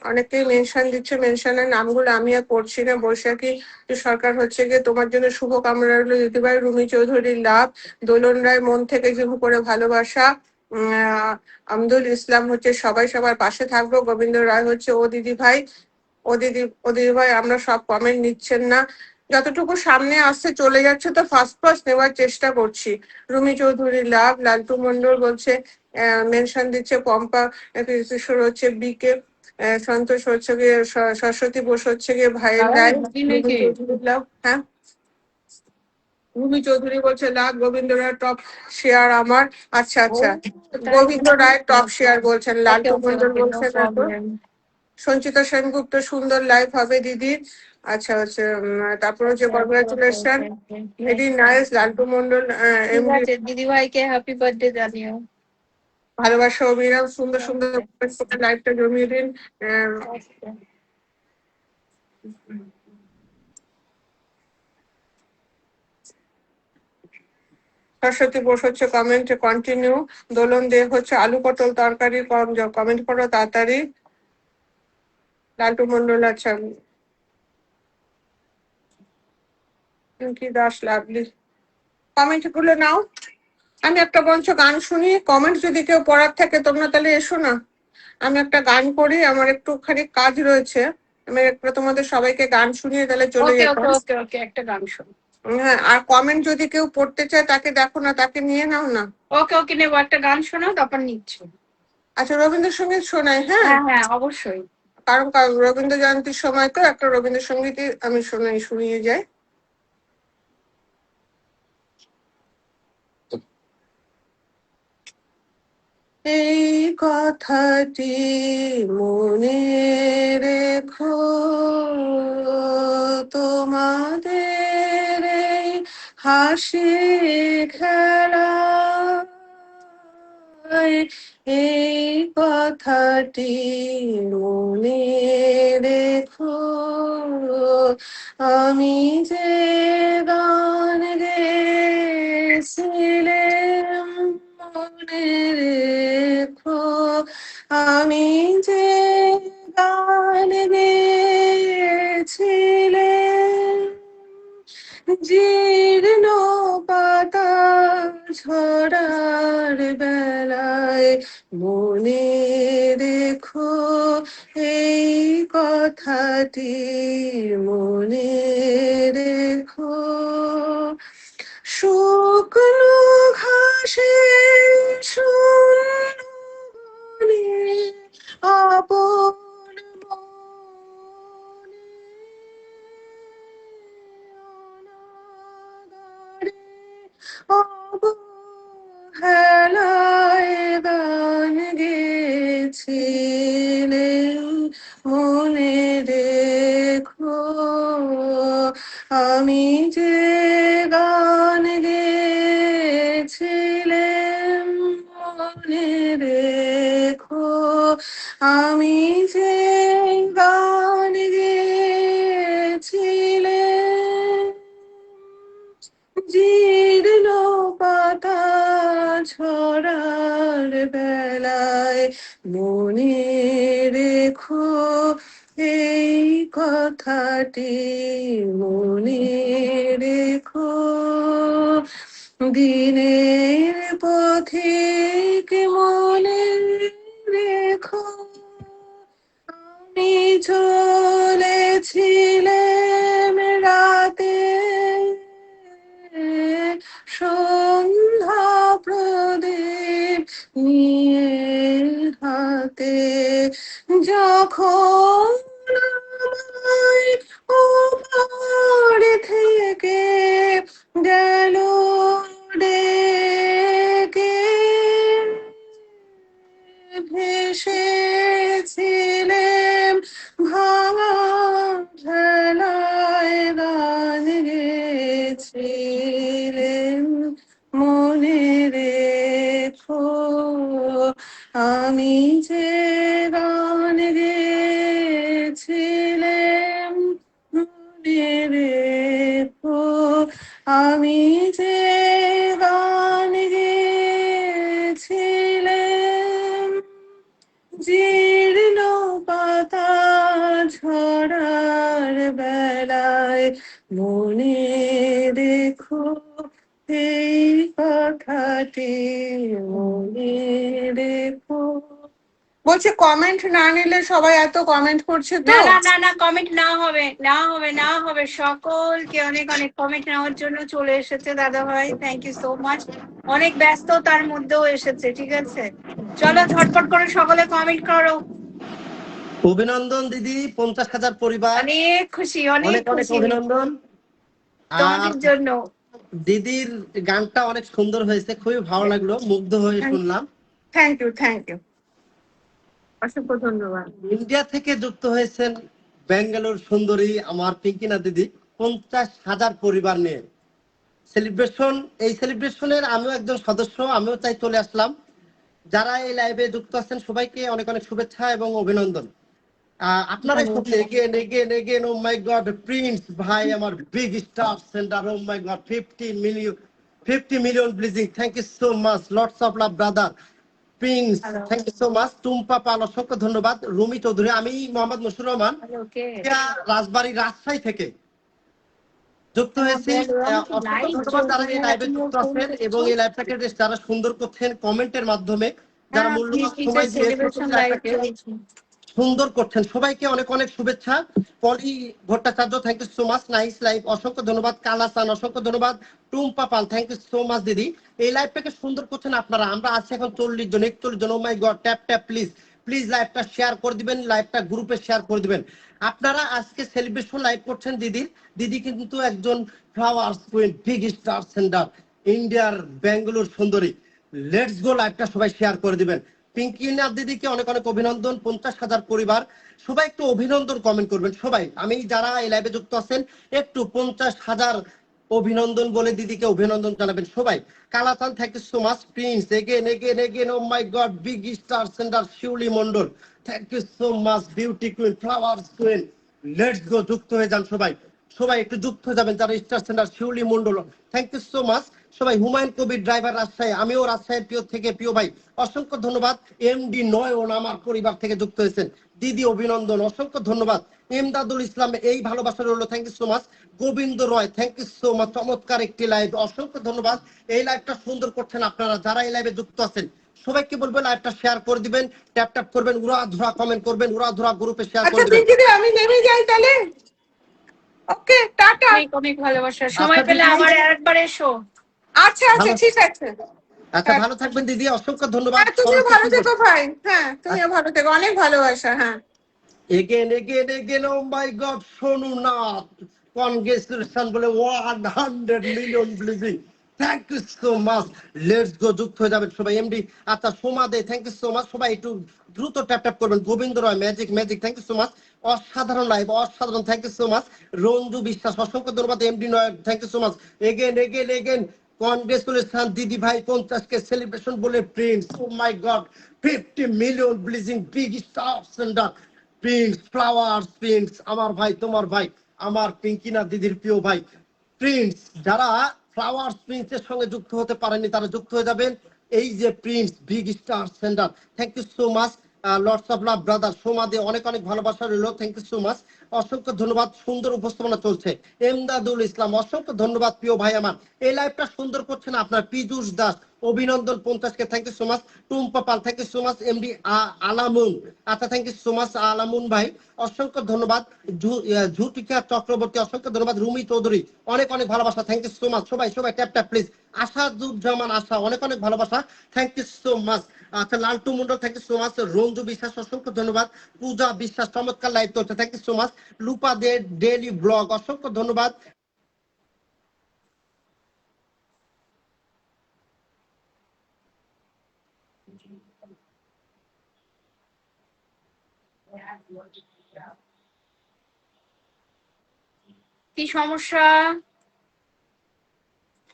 অনেকেই মেনশন দিচ্ছে। মেনশনের নামগুলো আমি আর পড়ছি না। বৈশাখী সরকার হচ্ছে গিয়ে তোমার জন্য শুভকামনা রইল দিদিভাই। রুমি চৌধুরীর লাভ। দোলন রায় মন থেকে ঝুমু করে ভালোবাসা। আব্দুল ইসলাম হচ্ছে সবাই সবার পাশে থাকবো। গোবিন্দ রায় হচ্ছে ও দিদি ভাই, ও দিদি ভাই আমরা সব কমেন্ট নিচ্ছেন না, যতটুকু সামনে আসছে চলে যাচ্ছে তো ফার্স্ট ফার্স্ট নেওয়ার চেষ্টা করছি। রুমি চৌধুরী লাভ। লালটু মন্ডল বলছে মেনশন দিচ্ছে। পম্পা কিশোর হচ্ছে বিকে। সন্তোষ হচ্ছে গিয়ে সরস্বতী বোস হচ্ছে গিয়ে ভাইয়ের বাবা লাইভ। বুঝি রুমি নাকি? চৌধুরী লাভ। হ্যাঁ, রুমি চৌধুরী বলছে লাভ। গোবিন্দ রায় টপ শেয়ার আমার। আচ্ছা ও আচ্ছা, তাই গোবিন্দ রায় টপ শেয়ার বলছেন। ওকে লালটু ওকে মন্ডল ওকে, নো বলছে দেখো। প্রবলেম। সঞ্চিতা সেনগুপ্ত সুন্দর লাইভ হবে দিদি। আচ্ছা আচ্ছা, তারপর হচ্ছে okay okay okay congratulation, okay okay. Very nice. Laltu Mondal ঠিক এমডি আছে, দিদি ভাইকে হ্যাপি বার্থডে জানিও। ভালোবাসা অভিরাম সুন্দর সুন্দর ওকে লাইভটা জমিয়ে দিন। ওকে। সরস্বতী বোস হচ্ছে কমেন্ট কন্টিনিউ। দোলন দে হচ্ছে আলু পটল তরকারি কমেন্ট করো তাড়াতাড়ি। লালটু মন্ডল আচ্ছা, পিঙ্কি দাস লাভলি, কমেন্ট গুলো নাও। আমি একটা বঞ্চ গান শুনি, কমেন্ট যদি কেউ পড়ার থাকে তোমরা তাহলে এসো না। আমি একটা গান করি, আমার একটুখানি কাজ রয়েছে। আমি একটা তোমাদের সবাইকে গান শুনিয়ে তাহলে চলে ওকে ওকে যেতাম। ওকে ওকে, একটা গান শোনো। হ্যাঁ, আর কমেন্ট যদি কেউ পড়তে চায় তাকে দেখো না, তাকে নিয়ে নাও না। ওকে ওকে, নেবো, একটা গান শোনাও, তারপর নিচ্ছি। আচ্ছা, রবীন্দ্রসঙ্গীত শোনাই, হ্যাঁ। হ্যাঁ হ্যাঁ, অবশ্যই। কারণ রবীন্দ্র জয়ন্তীর সময় তো একটা রবীন্দ্রসঙ্গীতই আমি শুনিয়ে যাই। এই কথাটি মনে রেখো, তোমাদের এই হাসি খেলা, এই কথাটি মনে রেখো, আমি যে গান গেয়েছিলাম মনে রেখো, আমি যে গান গেয়েছিলাম, জীর্ণ পাতা ঝরার বেলায় মনে রেখো, এই কথাটি মনে রেখো, শুকনো ঘাসে শূন্য বনে আপন মনে অনাগারে অবহেলায় গান গেয়েছিলেন মনে রেখো, আমি যে গান গেয়েছিলাম মনে রেখো, আমি যে গান গেয়েছিলাম, জীর্ণ পাতা ঝরার বেলায় মনে রেখো, এই কথাটি মনে রেখো, দিনের পথিক মনে রেখো, আমি চলেছিলাম রাতে সন্ধ্যা প্রদীপ নিয়ে হাতে, যখন আমায় ওপার থেকে গেল ডেকে, ভেসেছিলেম ভাঙা ভেলায় গান গেয়েছিলেম মনে রেখো, আমি যে গান গেয়েছিলাম মনে রেখো, আমি যে গান গেয়েছিলাম জীর্ণ পাতা ঝরার বেলায় মনে রেখো এই কথাটি, মনে রেখো। বলছে কমেন্ট না নিলে, সবাই এত কমেন্ট করছে তো। না না না না, কমেন্ট না হবে, না হবে, না হবে। সকলকে অনেক অনেক কমেন্ট নেওয়ার জন্য চলে এসেছে দাদা ভাই, থ্যাংক ইউ সো মাচ। অনেক ব্যস্ত তার মধ্যেও এসেছে, ঠিক আছে। চলো ঝটপট করে সকলে কমেন্ট করো। অভিনন্দন দিদি, 50,000 পরিবার, অনেক খুশি, অনেক অনেক অনেক খুশি অভিনন্দন। আর তোমাদের জন্য। দিদির গানটা অনেক সুন্দর হয়েছে, খুবই ভালো লাগলো, মুগ্ধ হয়ে শুনলাম। থ্যাংক ইউ, থ্যাংক ইউ, অসংখ্য ধন্যবাদ। ইন্ডিয়া থেকে যুক্ত হয়েছেন বেঙ্গালুর সুন্দরী আমার পিঙ্কিনা দিদি, 50,000 পরিবার নিয়ে সেলিব্রেশন। এই সেলিব্রেশনের আমিও একজন সদস্য, আমিও তাই চলে আসলাম। যারা এই লাইভে যুক্ত আছেন সবাইকে অনেক অনেক শুভেচ্ছা এবং অভিনন্দন। আপনারাই সত্যি again again again, oh my god, Prince ভাই আমার big star centre, oh my god, 50 million blessing, thank you so much, lots of love brother Prince, thank you so much. Tumpa Pal অসংখ্য ধন্যবাদ। রুমি চৌধুরী, আমি মোহাম্মদ মুশিউর রহমান, রাজবাড়ী রাজশাহী থেকে যুক্ত হয়েছি। অসংখ্য ধন্যবাদ যারা এই লাইভে যুক্ত আছেন এবং এই লাইভটাকে যারা সুন্দর করছেন কমেন্টের মাধ্যমে, যারা মূল্যবান সময় দিয়ে লাইভটাকে সুন্দর করছেন, সবাইকে অনেক অনেক শুভেচ্ছা। Poly Bhattacharya, thank you so much, nice live, অসংখ্য ধন্যবাদ। কালাসান, অসংখ্য ধন্যবাদ। Tumpa Pal, thank you so much দিদি, এই লাইভটাকে সুন্দর করছেন আপনারা। আমরা আছি এখন 40 জন 41 জন, oh my god, tap tap please please লাইভটা শেয়ার করে দিবেন, লাইভটা গ্রুপে শেয়ার করে দিবেন। আপনারা আজকে সেলিব্রেশন লাইভ করছেন দিদির। দিদি কিন্তু একজন flowers queen, big star centre, ইন্ডিয়ার বেঙ্গালুর সুন্দরী। লেটস গো, লাইভটা সবাই শেয়ার করে দিবেন। পিঙ্কিনা দিদিকে অনেক অনেক অভিনন্দন। 50,000 পরিবার, সবাই একটু অভিনন্দন কমেন্ট করবেন সবাই। আমি যারা এই লাইভে যুক্ত আছেন একটু 50,000 অভিনন্দন বলে দিদিকে অভিনন্দন জানাবেন সবাই। Kalachan, thank you so much. Prince again again again, oh my god, big star centre Shiuli Mondal, thank you so much. Beauty queen, flowers queen, let's go, যুক্ত হয়ে যান সবাই, সবাই একটু যুক্ত হয়ে যাবেন যারা star centre Shiuli Mondal, thank you so much সবাই। হুমায়ুন কবির ড্রাইভার রাজশাহী, আমিও রাজশাহীর প্রিয় থেকে প্রিয় ভাই, অসংখ্য ধন্যবাদ। এমডি নয়ন আমার পরিবার থেকে যুক্ত হয়েছেন, দিদি অভিনন্দন, অসংখ্য ধন্যবাদ। এমদাদুল ইসলাম, এই ভালোবাসা রইল, thank you so much. Gobinda Roy, thank you so much, চমৎকার একটি লাইভ, অসংখ্য ধন্যবাদ। এই লাইভটা সুন্দর করছেন আপনারা, যারা এই লাইভে যুক্ত আছেন সবাইকে বলবেন লাইভটা শেয়ার করে দিবেন, ট্যাপ ট্যাপ করবেন, উড়া ধরা কমেন্ট করবেন, উড়া ধরা গ্রুপে শেয়ার করে দিবেন। পিঙ্কি দি, আমি নেমে যাই তাহলে। ওকে, টাটা। অনেক অনেক ভালোবাসা, সময় পেলে আবার আরেকবার এসো। আচ্ছা আচ্ছা, ঠিক আছে। আচ্ছা, ভালো থাকবেন দিদি, অসংখ্য ধন্যবাদ। তুমিও ভালো থেকো ভাই। হ্যাঁ, তুমিও ভালো থেকো, অনেক ভালোবাসা। হ্যাঁ, again again again, oh my god, Sonu Nath, congratulation বলে 100 million blessing, thank you so much. Let's go, যুক্ত হয়ে যাবেন সবাই। এমডি, আচ্ছা Soma De, thank you so much, সবাই একটু দ্রুত ট্যাপ ট্যাপ করবেন। Gobinda Roy, magic magic, thank you so much, অসাধারণ লাইভ, অসাধারণ, thank you so much. Ranju Biswas, অসংখ্য ধন্যবাদ। এমডি নয়, thank you so much. Again again again, congratulation দিদি ভাই, 50 কে সেলিব্রেশন বলে Prince, oh my god, 50 million blessing, big star centre Prince, flowers Prince, আমার ভাই, তোমার ভাই, আমার পিঙ্কিনা দিদির প্রিয় ভাই প্রিন্স। যারা ফ্লাওয়ার্স প্রিন্সের সঙ্গে যুক্ত হতে পারেনি তারা যুক্ত হয়ে যাবেন। এই যে Prince, Big star centre, thank you so much. Lords of love brother সোমাদে, অনেক অনেক ভালোবাসা রইল, থ্যাংক ইউ সো মাচ, অসংখ্য ধন্যবাদ। সুন্দর উপস্থাপনা চলছে। এমদাদুল ইসলাম, অসংখ্য ধন্যবাদ প্রিয় ভাই আমার। এই লাইভটা সুন্দর করছেন আপনার পীযূষ দাস, অভিনন্দন 50কে, thank you so much. Tumpa Pal, thank you so much. MD Alamun, আচ্ছা thank you so much Alamun ভাই, অসংখ্য ধন্যবাদ। ঝুটিকা চক্রবর্তী, অসংখ্য ধন্যবাদ। রুমি চৌধুরী, অনেক অনেক ভালোবাসা, থ্যাংক ইউ সো মাচ। সবাই সবাই tap tap please. Asaduzzaman Asha, অনেক অনেক ভালোবাসা, থ্যাংক ইউ সো মাচ। আচ্ছা Laltu Mondal, thank you so much. Ranju Biswas, অসংখ্য ধন্যবাদ। পূজা বিশ্বাস, চমৎকার লাইভ চলছে, thank you so much. Lupa De daily blog, অসংখ্য ধন্যবাদ। কি সমস্যা?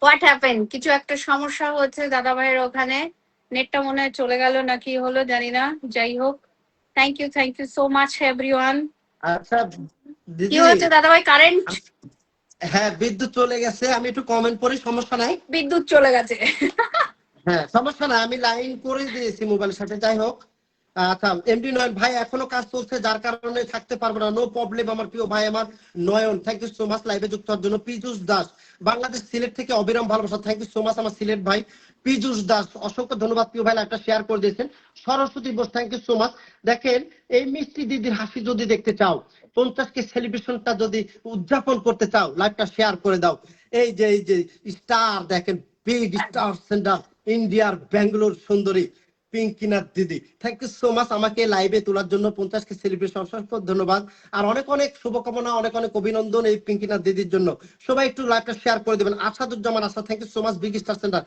What happen? কিছু একটা সমস্যা হচ্ছে দাদা ভাইয়ের ওখানে, নেটটা মনে হয় চলে গেল না কি হলো জানি না, যাই হোক। Thank you so much everyone. আচ্ছা কি দিদি, হচ্ছে দাদা ভাই? কারেন্ট? হ্যাঁ বিদ্যুৎ চলে গেছে, আমি একটু কমেন্ট করি, সমস্যা নাই। বিদ্যুৎ চলে গেছে। হ্যাঁ সমস্যা নাই, আমি লাইন করে দিয়েছি মোবাইলের সাথে, যাই হোক। আচ্ছা এমডি নয়ন ভাই এখনো কাজ চলছে যার কারণে থাকতে পারবো না, নো প্রবলেম আমার প্রিয় ভাই আমার নয়ন, থ্যাংক ইউ সো মাচ লাইভে যুক্ত হওয়ার জন্য। পীযুষ দাস বাংলাদেশ সিলেট থেকে অবিরাম ভালোবাসা, থ্যাংক ইউ সো মাচ আমার সিলেট ভাই পীযুষ দাস, অসংখ্য ধন্যবাদ প্রিয় ভাই, লাইভটা শেয়ার করে দিয়েছেন। Saraswati Bose thank you so much. দেখেন এই মিষ্টি দিদির হাসি যদি দেখতে চাও, 50কে সেলিব্রেশনটা যদি উদযাপন করতে চাও, লাইভটা শেয়ার করে দাও। এই যে স্টার দেখেন, বিগ স্টার সেন্টার ইন্ডিয়ার ব্যাঙ্গালোর সুন্দরী পিঙ্কিনাথ দিদি, থ্যাংক ইউ সো মাচ আমাকে লাইভে তোলার জন্য 50কে সেলিব্রেশন, অসংখ্য ধন্যবাদ। আর অনেক অনেক শুভকামনা, অনেক অনেক অভিনন্দন এই পিঙ্কিনাথ দিদির জন্য। সবাই একটু লাইভটা শেয়ার করে দেবেন। Asaduzzaman Asha, thank you so much big star centre,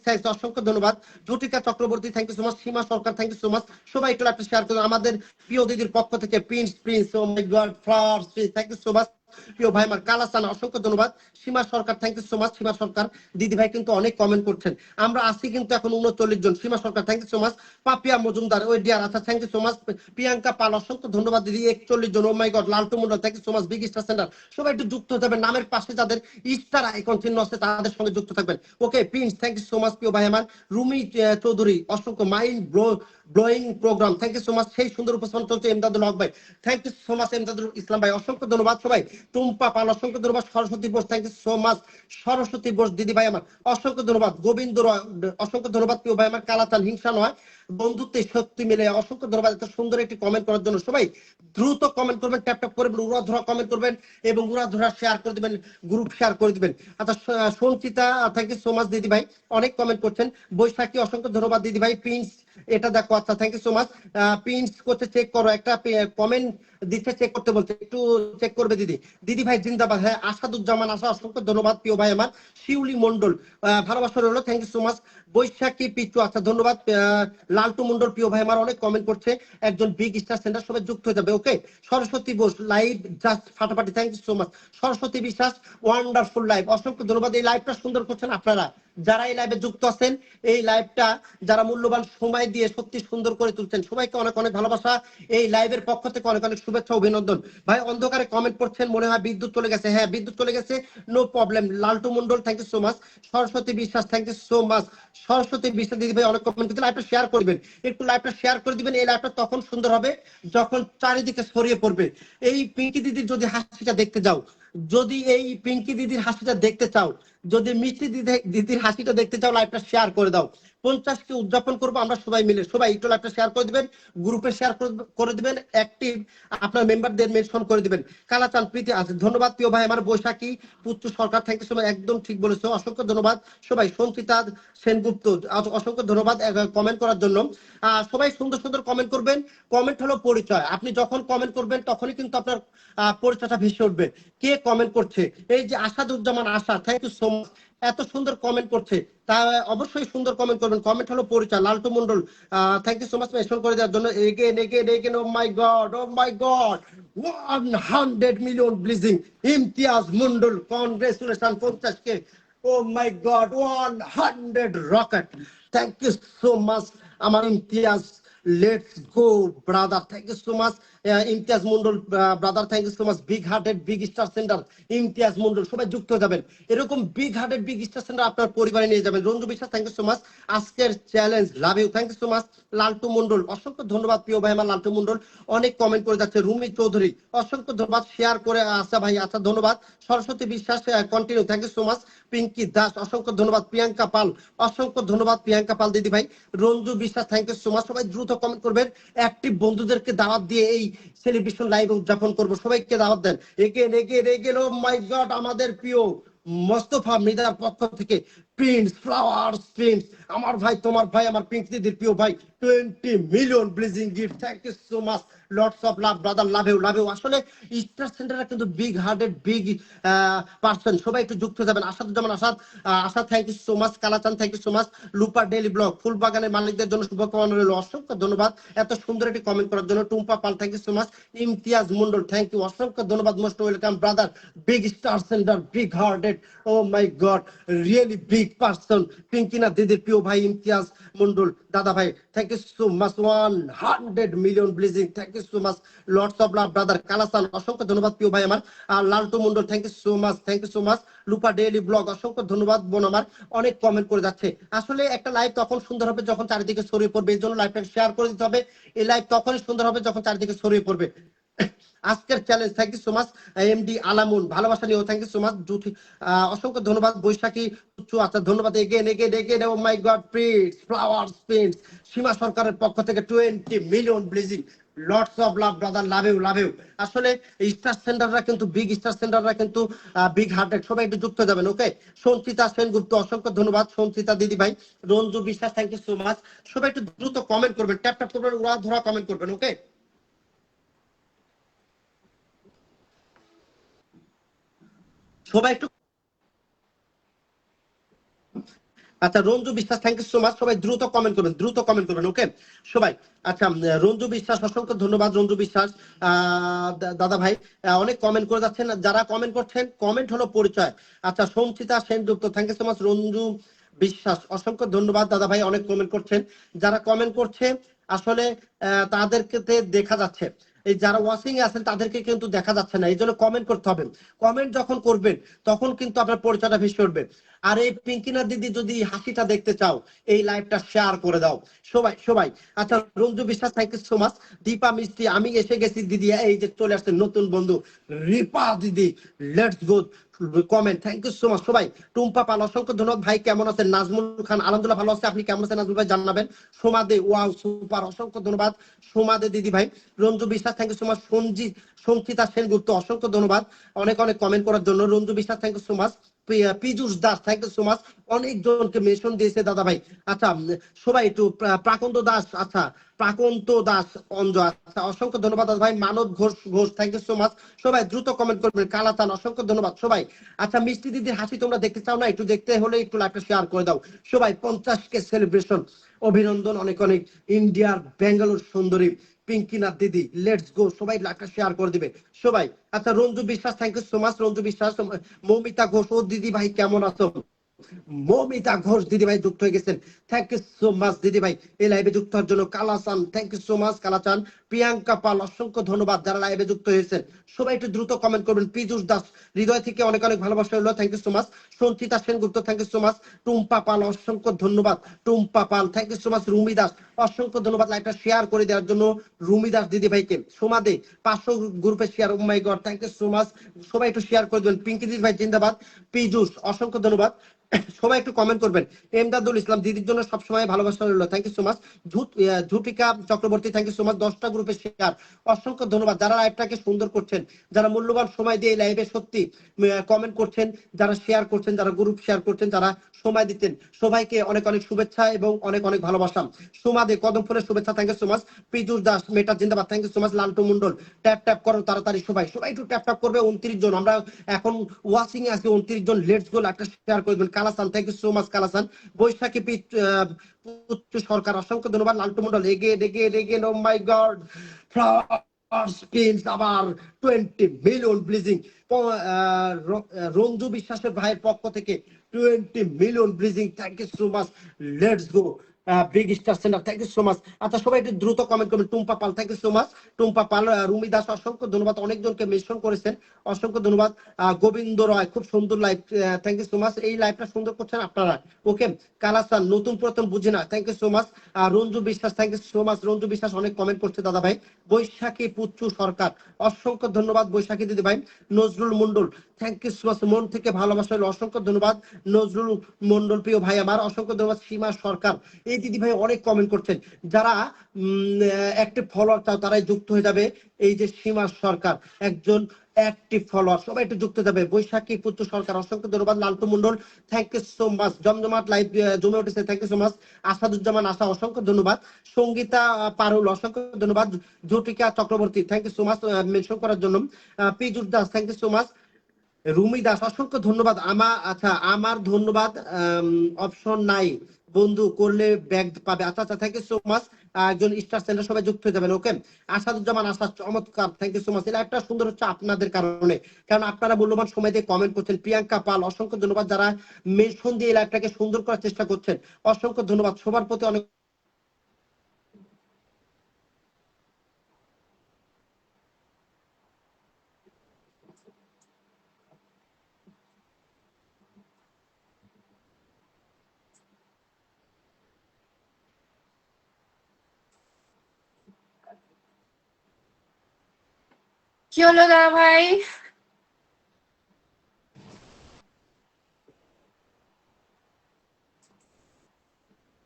thanks অসংখ্য ধন্যবাদ। Jotika Chakraborty, thank you so much. Seema Sarkar, thank you so much. সবাই একটু লাইভটা শেয়ার করে আমাদের প্রিয় দিদির পক্ষ থেকে prince oh my god flowers, thank you so much প্রিয় ভাই আমার কালাসান, অসংখ্য ধন্যবাদ। Seema Sarkar, thank you so much. Seema Sarkar দিদি ভাই কিন্তু অনেক কমেন্ট করছেন, আমরা আছি কিন্তু এখন 39 জন। Seema Sarkar, thank you so much. Papiya Majumdar ওই ডিয়ার, আচ্ছা thank you so much. Priyanka Pal, অসংখ্য ধন্যবাদ দিদি, 41 জন। Oh my god Laltu Mondal, thank you so much big star centre. সবাই একটু যুক্ত হতে হবে, নামের পাশে যাদের স্টার আইকন চিহ্ন আছে তাদের সঙ্গে যুক্ত থাকবেন। Okay Prince, thank you so much প্রিয় ভাই আমার। রুমি চৌধুরী, অসংখ্য mind blowing programme, thank you so much. সেই সুন্দর উপস্থাপন চলছে এমদাদুল হক ভাই, thank you so much. Emdadul Islam ভাই, অসংখ্য ধন্যবাদ। সবাই টুম্পা পাল, অসংখ্য ধন্যবাদ। Saraswati Bose, thank you so much. Saraswati Bose দিদি ভাই আমার, অসংখ্য ধন্যবাদ। গোবিন্দ রয়, অসংখ্য ধন্যবাদ প্রিয় ভাই আমার। কালাচান, হিংসা নয় বন্ধুত্বে শক্তি মিলে, অসংখ্য ধন্যবাদ এত সুন্দর একটি কমেন্ট করার জন্য। সবাই দ্রুত কমেন্ট করবেন, ট্যাপ ট্যাপ করবেন, উড়াধরা কমেন্ট করবেন এবং উড়াধরা শেয়ার করে দিবেন, গ্রুপ শেয়ার করে দিবেন। আচ্ছা Sanchita, thank you so much দিদি ভাই, অনেক কমেন্ট করছেন। বৈশাখী, অসংখ্য ধন্যবাদ দিদি ভাই। প্রিন্স, এটা দেখো, আচ্ছা thank you so much. Prince করতে চেক করো, একটা কমেন্ট দিচ্ছে চেক করতে বলছে, একটু চেক করবে দিদি। দিদি ভাই জিন্দাবাদ। হ্যাঁ আসাদুজ্জামান আশা, অসংখ্য ধন্যবাদ প্রিয় ভাই আমার। শিউলি মন্ডল, ভালোবাসা রইলো, thank you so much. Baishakhi Pichu, আচ্ছা ধন্যবাদ। লালটু মন্ডল প্রিয় ভাই আমার অনেক কমেন্ট করছে, একজন বিগ স্টার সেন্টার, সবাই যুক্ত হয়ে যাবে। Okay Saraswati Bose live just ফাটাফাটি, thank you so much. Saraswati Biswas, wonderful live, অসংখ্য ধন্যবাদ। এই লাইভটা সুন্দর করছেন আপনারা যারা এই লাইভে যুক্ত আছেন, এই লাইভটা যারা মূল্যবান সময় দিয়ে সত্যি সুন্দর করে তুলছেন, সবাইকে অনেক অনেক ভালোবাসা। এই লাইভের পক্ষ থেকে অনেক অনেক শুভেচ্ছা, অভিনন্দন। ভাই অন্ধকারে কমেন্ট করছেন, মনে হয় বিদ্যুৎ চলে গেছে। হ্যাঁ বিদ্যুৎ চলে গেছে, no problem. Laltu Mondal, thank you so much. Saraswati Biswas, thank you so much. Saraswati Biswas দিদি ভাই অনেক কমেন্ট করতে, লাইভটা শেয়ার করবেন, একটু লাইভটা শেয়ার করে দিবেন। এই লাইভটা তখন সুন্দর হবে যখন চারিদিকে ছড়িয়ে পড়বে। এই পিঙ্কি দিদির যদি হাসিটা দেখতে যাও, যদি এই পিঙ্কি দিদির হাসিটা দেখতে চাও, যদি মিষ্টি দিদির হাসিটা দেখতে চাও, লাইভটা শেয়ার করে দাও। 50কে উদযাপন করবো আমরা সবাই মিলে। সবাই একটু লাইভটা শেয়ার করে দিবেন, গ্রুপে শেয়ার করে দিবেন, অ্যাক্টিভ আপনার মেম্বারদের মেনশন করে দিবেন। কালাচান প্রীতি আছে, ধন্যবাদ প্রিয় ভাই আমার। বৈশাখী পুত্র সরকার, থ্যাংক ইউ সো মাচ, একদম ঠিক বলেছো, অসংখ্য ধন্যবাদ। সবাই সঞ্চিতা সেনগুপ্ত, অসংখ্য ধন্যবাদ কমেন্ট করার জন্য। সবাই সুন্দর সুন্দর কমেন্ট করবেন। কমেন্ট হলো পরিচয়, আপনি যখন কমেন্ট করবেন তখনই কিন্তু আপনার পরিচয়টা ভেসে উঠবে। কে কমেন্ট করছে? এই যে Asaduzzaman Asha, thank you so much, এত সুন্দর কমেন্ট করছে, তা অবশ্যই সুন্দর কমেন্ট করবেন। কমেন্ট হলো পরিচয়। Laltu Mondal, thank you so much mention করে দেওয়ার জন্য। Again oh my god 100 million blessing. Imtiaz Mondal, congratulation 50কে। Oh my god 100 rocket, thank you so much আমার Imtiaz. Let's go brother, thank you so much. Imtiaz Mondal brother, thank you so much. Big hearted big star centre Imtiaz Mondal, সবাই যুক্ত হয়ে যাবেন। এরকম big hearted big star centre আপনার পরিবারে নিয়ে যাবেন। Ranju Biswas, thank you so much. আজকের challenge love you, thank you so much. Laltu Mondal, অসংখ্য ধন্যবাদ প্রিয় ভাই আমার। লালটু মন্ডল অনেক কমেন্ট করে যাচ্ছে। রুমি চৌধুরী, অসংখ্য ধন্যবাদ, শেয়ার করে আচ্ছা ভাই, আচ্ছা ধন্যবাদ। Saraswati Biswas, continue, thank you so much. Pinky Das, অসংখ্য ধন্যবাদ। প্রিয়াঙ্কা পাল, অসংখ্য ধন্যবাদ প্রিয়াঙ্কা পাল দিদি ভাই। Ranju Biswas, thank you so much. সবাই দ্রুত কমেন্ট করবেন, অ্যাক্টিভ বন্ধুদেরকে দাওয়াত দিয়ে এই সেলিব্রেশন লাইভ উদযাপন করবো। সবাইকে দাওয়াত দেন। এগেন ও মাই গড, আমাদের প্রিয় মোস্তফা মৃদার পক্ষ থেকে প্রিন্স, আমার ভাই, তোমার ভাই, আমার পিঙ্ক দিদির প্রিয় ভাই, 20 million blessing gift, thank you so much. Lots of love brother, love you. আসলে স্টার সেন্টাররা কিন্তু বিগ হার্টেড বিগ পার্সন, সবাই একটু যুক্ত যাবেন। Asaduzzaman Asad, thank you so much. Kalachan, thank you so much. Lupa daily blog, ফুলবাগানের মালিকদের জন্য শুভকামনা রইল, অসংখ্য ধন্যবাদ এত সুন্দর একটি কমেন্ট করার জন্য। Tumpa Pal, thank you so much. Imtiaz Mondal, thank you, অসংখ্য ধন্যবাদ। Most welcome brother, big star centre, big hearted, oh my god really big big person পিঙ্কিনা দিদির প্রিয় ভাই ইমতিয়াজ মন্ডল দাদা ভাই, thank you so much 100 million blessing, thank you so much lords of love brother Kalasan, অসংখ্য ধন্যবাদ প্রিয় ভাই আমার। আর Laltu Mondal thank you so much, thank you so much. Lupa daily blog অসংখ্য ধন্যবাদ বোন আমার, অনেক কমেন্ট করে যাচ্ছে। আসলে একটা লাইভ তখন সুন্দর হবে যখন চারিদিকে ছড়িয়ে পড়বে, এই জন্য লাইভটা শেয়ার করে দিতে হবে। এই লাইভ তখনই সুন্দর হবে যখন চারিদিকে ছড়িয়ে পড়বে। আজকের challenge, thank you so much MD Alamun, ভালোবাসা নিয়েও থ্যাংক ইউ সো মাচ। অসংখ্য ধন্যবাদ বৈশাখী। আচ্ছা ধন্যবাদ again again again, oh my god prince flowers prince Seema সরকারের পক্ষ থেকে 20 million blessing, lots of love brother, love you love you. আসলে স্টার সেন্টাররা কিন্তু বিগ স্টার সেন্টাররা কিন্তু বিগ হার্টেড, সবাই একটু যুক্ত যাবেন। ওকে, সঞ্চিতা সেনগুপ্ত অসংখ্য ধন্যবাদ সঞ্চিতা দিদি ভাই। Ranju Biswas thank you so much. সবাই একটু দ্রুত কমেন্ট করবেন, ট্যাপ ট্যাপ করবেন, উড়া ধরা কমেন্ট করবেন। ওকে, সবাই একটু। আচ্ছা Ranju Biswas thank you so much, সবাই দ্রুত কমেন্ট করবেন, দ্রুত কমেন্ট করবেন। ওকে সবাই। আচ্ছা রঞ্জু বিশ্বাস অসংখ্য ধন্যবাদ রঞ্জু বিশ্বাস দাদা ভাই, অনেক কমেন্ট করে যাচ্ছেন। যারা কমেন্ট করছেন, কমেন্ট হলো পরিচয়। আচ্ছা Sanchita Sengupta thank you so much Ranju Biswas, অসংখ্য ধন্যবাদ দাদা ভাই, অনেক কমেন্ট করছেন। যারা কমেন্ট করছে আসলে তাদেরকে দেখা যাচ্ছে, এই যারা ওয়াচিং এ আছেন তাদেরকে কিন্তু দেখা যাচ্ছে না, এই জন্য কমেন্ট করতে হবে। কমেন্ট যখন করবেন তখন কিন্তু আপনার পরিচয়টা ভেসে উঠবে। আর এই পিঙ্কিনা দিদি যদি হাসিটা দেখতে চাও, এই লাইভটা শেয়ার করে দাও সবাই সবাই। আচ্ছা Ranju Biswas thank you so much. Dipa Mistry আমি এসে গেছি দিদি, এই যে চলে আসছে নতুন বন্ধু রিপা দিদি, let's go comment, thank you so much সবাই। টুম্পা পাল অসংখ্য ধন্যবাদ ভাই, কেমন আছেন? নাজমুল খান আলহামদুলিল্লাহ ভালো আছে, আপনি কেমন আছেন নাজমুল ভাই জানাবেন। সোমাদে ওয়াও সুপার, অসংখ্য ধন্যবাদ সোমাদে দিদি ভাই। Ranju Biswas thank you so much. Sanchita Sengupta অসংখ্য ধন্যবাদ অনেক অনেক কমেন্ট করার জন্য। Ranju Biswas thank you so much. Piyush Das thank you so much, অনেকজনকে মেনশন দিয়েছে দাদা ভাই। আচ্ছা সবাই একটু প্রাকন্ত দাস, আচ্ছা প্রাকন্ত দাস অঞ্জ, আচ্ছা অসংখ্য ধন্যবাদ দাদা ভাই। Manab Ghosh Ghosh thank you so much, সবাই দ্রুত কমেন্ট করবেন। কালাতান অসংখ্য ধন্যবাদ সবাই। আচ্ছা মিষ্টি দিদির হাসি তোমরা দেখতে চাও না? একটু দেখতে হলে একটু লাইভটা শেয়ার করে দাও সবাই। 50K সেলিব্রেশন, অভিনন্দন অনেক অনেক। ইন্ডিয়ার বেঙ্গালুর সুন্দরী পিঙ্কিনা দিদি, লেটস গো সবাই লাইভটা শেয়ার করে দিবে সবাই। আচ্ছা Ranju Biswas thank you so much Ranju Biswas. Moumita Ghosh, ও দিদি ভাই কেমন আছো? মৌমিতা ঘোষ দিদি ভাই যুক্ত হয়ে গেছেন, থ্যাংক ইউ সো মাচ দিদি ভাই এই লাইভে যুক্ত হওয়ার জন্য। Kalachan thank you so much Kalachan. Priyanka Pal অসংখ্য ধন্যবাদ যারা লাইভে যুক্ত হয়েছেন, সবাই একটু দ্রুত কমেন্ট করবেন। পীযুষ দাস হৃদয় থেকে অনেক অনেক ভালোবাসা হলো, thank you so much. Sanchita Sengupta thank you so much. Tumpa Pal অসংখ্য ধন্যবাদ, Tumpa Pal thank you so much. Rumi Das অসংখ্য ধন্যবাদ লাইভটা শেয়ার করে দেওয়ার জন্য রুমি দাস দিদি ভাইকে। সোমাদে 500 গ্রুপে share, oh my god thank you so much, সবাই একটু শেয়ার করে দেবেন। পিঙ্কি দিদি ভাই জিন্দাবাদ। পীযুষ অসংখ্য ধন্যবাদ, সবাই একটু কমেন্ট করবেন। এমদাদুল ইসলাম দিদির জন্য সবসময় ভালোবাসা রইল, thank you so much. Jhutika Chakraborty thank you so much, 10টা গ্রুপে শেয়ার, অসংখ্য ধন্যবাদ যারা লাইভটাকে সুন্দর করছেন, যারা মূল্যবান সময় দিয়ে লাইভে সত্যি কমেন্ট করছেন, যারা শেয়ার করছেন, যারা গ্রুপ শেয়ার করছেন, যারা সময় দিচ্ছেন, সবাইকে অনেক অনেক শুভেচ্ছা এবং অনেক অনেক ভালোবাসা। সুমাদে কদম ফুলের শুভেচ্ছা, thank you so much. Piyush Das Meta জিন্দাবাদ, thank you so much. Laltu Mondal tap tap করো তাড়াতাড়ি সবাই, সবাই একটু ট্যাপ ট্যাপ করবে। 29 জন আমরা এখন ওয়াচিং এ আছি, 29 জন, লেটস গো একটা শেয়ার করবেন। কালাসান থ্যাংক ইউ সো মাচ কালাসান। বৈশাখী পুত্র সরকার অসংখ্য ধন্যবাদ। লালটু মন্ডল এগে এগে এগে, ও মাই গড আবার 20 মিলিয়ন ব্লিজিং। রঞ্জু বিশ্বাসের ভাইয়ের পক্ষ থেকে 20 million blessing, thank you so much. Let's go big star centre, thank you so much. আচ্ছা সবাই একটু দ্রুত কমেন্ট করবেন। Tumpa Pal thank you so much, Tumpa Pal. Rumi Das অসংখ্য ধন্যবাদ, অনেকজনকে মেনশন করেছেন, অসংখ্য ধন্যবাদ। গোবিন্দ রয় খুব সুন্দর live, thank you so much, এই লাইভটা সুন্দর করছেন আপনারা। ওকে কালাসান নতুন প্রথম বুঝি না, thank you so much. Ranju Biswas thank you so much, Ranju Biswas অনেক কমেন্ট করছে দাদা ভাই। বৈশাখী পুচ্চু সরকার অসংখ্য ধন্যবাদ বৈশাখী দিদি ভাই। Nazrul Mondal thank you so much, মন থেকে ভালোবাসা হলো, অসংখ্য ধন্যবাদ নজরুল মন্ডল প্রিয় ভাই আমার, অসংখ্য ধন্যবাদ। সীমা সরকার এই দিদি ভাই অনেক কমেন্ট করছেন, যারা অ্যাক্টিভ ফলোয়ার চাও তারাই যুক্ত হয়ে যাবে। এই যে সীমা সরকার একজন অ্যাক্টিভ ফলোয়ার, সবাই একটু যুক্ত যাবে। বৈশাখী পুত্র সরকার অসংখ্য ধন্যবাদ। Laltu Mondal thank you so much, জমজমাট লাইভ জমে উঠেছে, thank you so much. Asaduzzaman Asha অসংখ্য ধন্যবাদ। সঙ্গীতা পারুল অসংখ্য ধন্যবাদ। Jhutika Chakraborty thank you so much mention করার জন্য। Piyush Das thank you so much. Rumi Das অসংখ্য ধন্যবাদ। আচ্ছা আমার ধন্যবাদ অপশন নাই বন্ধু করলে ব্যাগ পাবে, আচ্ছা আচ্ছা থ্যাংক ইউ সো মাচ। একজন স্টার চ্যানেল সবাই যুক্ত হয়ে যাবেন। ওকে, আসাদুজ্জামান আসাদ, চমৎকার, থ্যাংক ইউ সো মাচ। লাইভটা সুন্দর হচ্ছে আপনাদের কারণে, কারণ আপনারা মূল্যবান সময় দিয়ে কমেন্ট করছেন। প্রিয়াঙ্কা পাল, অসংখ্য ধন্যবাদ, যারা মেনশন দিয়ে লাইভটাকে সুন্দর করার চেষ্টা করছেন, অসংখ্য ধন্যবাদ সবার প্রতি। অনেক কি হলো দাদা ভাই?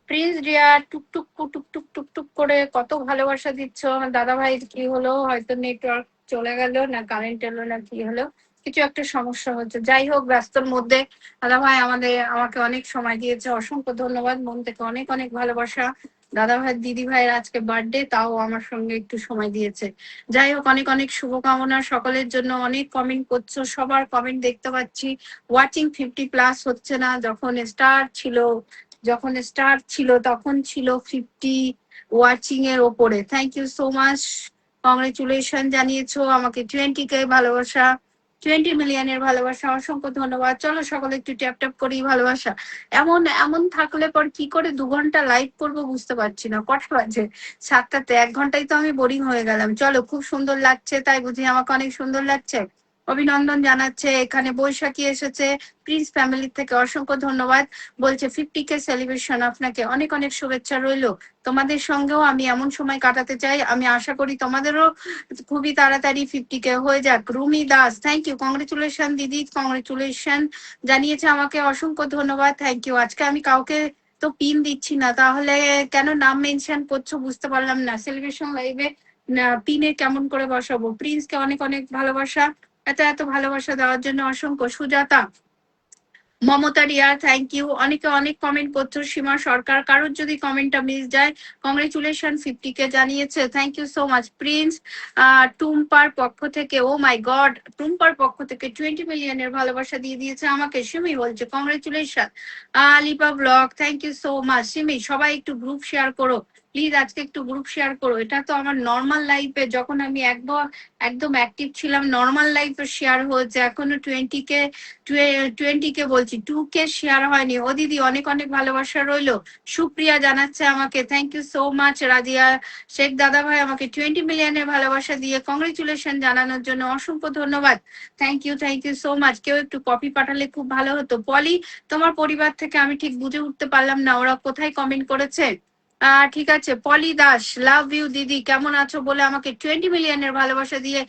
প্রিন্স রিয়া টুকটুক টুকটুক টুকটুক করে কত ভালোবাসা দিচ্ছ আমার দাদা ভাই। কি হলো, হয়তো নেটওয়ার্ক চলে গেল, না কারেন্ট এলো, না কি হলো, কিছু একটা সমস্যা হচ্ছে। যাই হোক, ব্যস্তর মধ্যে দাদা ভাই আমাকে অনেক সময় দিয়েছে, অসংখ্য ধন্যবাদ, মন থেকে অনেক অনেক ভালোবাসা। দাদা ভাই দিদি ভাইয়ের আজকে বার্থডে, তাও আমার সঙ্গে একটু সময় দিয়েছে। যাই হোক, অনেক অনেক শুভকামনা সকলের জন্য। অনেক কমেন্ট করছো, সবার কমেন্ট দেখতে পাচ্ছি। ওয়াচিং 50+ হচ্ছে না, যখন স্টার ছিল তখন ছিল 50 ওয়াচিং এর ওপরে। Thank you so much, congratulation জানিয়েছো আমাকে। 20K ভালোবাসা, 20 মিলিয়নের ভালোবাসা, অসংখ্য ধন্যবাদ। চলো সকলে একটু ট্যাপ ট্যাপ করি ভালোবাসা। এমন এমন থাকলে পর কি করে 2 ঘন্টা লাইভ করবো বুঝতে পারছি না। কটা বাজে? 7টাতে। 1 ঘন্টায় তো আমি বোরিং হয়ে গেলাম। চলো, খুব সুন্দর লাগছে, তাই বুঝি আমাকে অনেক সুন্দর লাগছে। অভিনন্দন জানাচ্ছে, এখানে বৈশাখী এসেছে প্রিন্স ফ্যামিলি থেকে, অসংখ্য ধন্যবাদ। বলছে 50K সেলিব্রেশন, আপনাকে অনেক অনেক শুভেচ্ছা রইলো। তোমাদের সঙ্গেও আমি এমন সময় কাটাতে চাই, আমি আশা করি তোমাদেরও খুবই তাড়াতাড়ি 50K হয়ে যাক। Rumi Das, thank you, congratulation দিদি, কংগ্রেচুলেশন জানিয়েছে আমাকে, অসংখ্য ধন্যবাদ, থ্যাংক ইউ। আজকে আমি কাউকে তো পিন দিচ্ছি না, তাহলে কেন নাম মেনশন করছো বুঝতে পারলাম না। সেলিব্রেশন লাইভে পিনে কেমন করে বসাবো? প্রিন্সকে অনেক অনেক ভালোবাসা, এত এত ভালোবাসা দেওয়ার জন্য অসংখ্য। Sujata, Mamata Riya, thank you. অনেকে অনেক কমেন্ট করছো। সীমা সরকার, কারোর যদি কমেন্টটা মিস যায়, কংগ্রেচুলেশন 50K জানিয়েছে, thank you so much. Prince টুম্পার পক্ষ থেকে, ও মাই গড, টুম্পার পক্ষ থেকে 20 মিলিয়নের ভালোবাসা দিয়ে দিয়েছে আমাকে। সিমি বলছে congratulation. Lipa blog, thank you so much. Simi, সবাই একটু গ্রুপ শেয়ার করো প্লিজ, আজকে একটু গ্রুপ শেয়ার করো। এটা তো আমার নর্মাল লাইফে, যখন আমি একদম অ্যাক্টিভ ছিলাম, নর্মাল লাইফে শেয়ার হয়েছে, এখনো 20K বলছি, 2K শেয়ার হয়নি। ও দিদি, অনেক অনেক ভালোবাসা রইলো। সুপ্রিয়া জানাচ্ছে আমাকে, thank you so much. Razia Sheikh, দাদা ভাই আমাকে 20 মিলিয়নের ভালোবাসা দিয়ে কংগ্রেচুলেশন জানানোর জন্য অসংখ্য ধন্যবাদ। Thank you so much. কেউ একটু কপি পাঠালে খুব ভালো হতো। পলি, তোমার পরিবার থেকে আমি ঠিক বুঝে উঠতে পারলাম না ওরা কোথায় কমেন্ট করেছে। ঠিক আছে, পলি দাস, লাভ ইউ দিদি, কেমন আছো বলে আমাকে 20 মিলিয়নের ভালোবাসা দিয়ে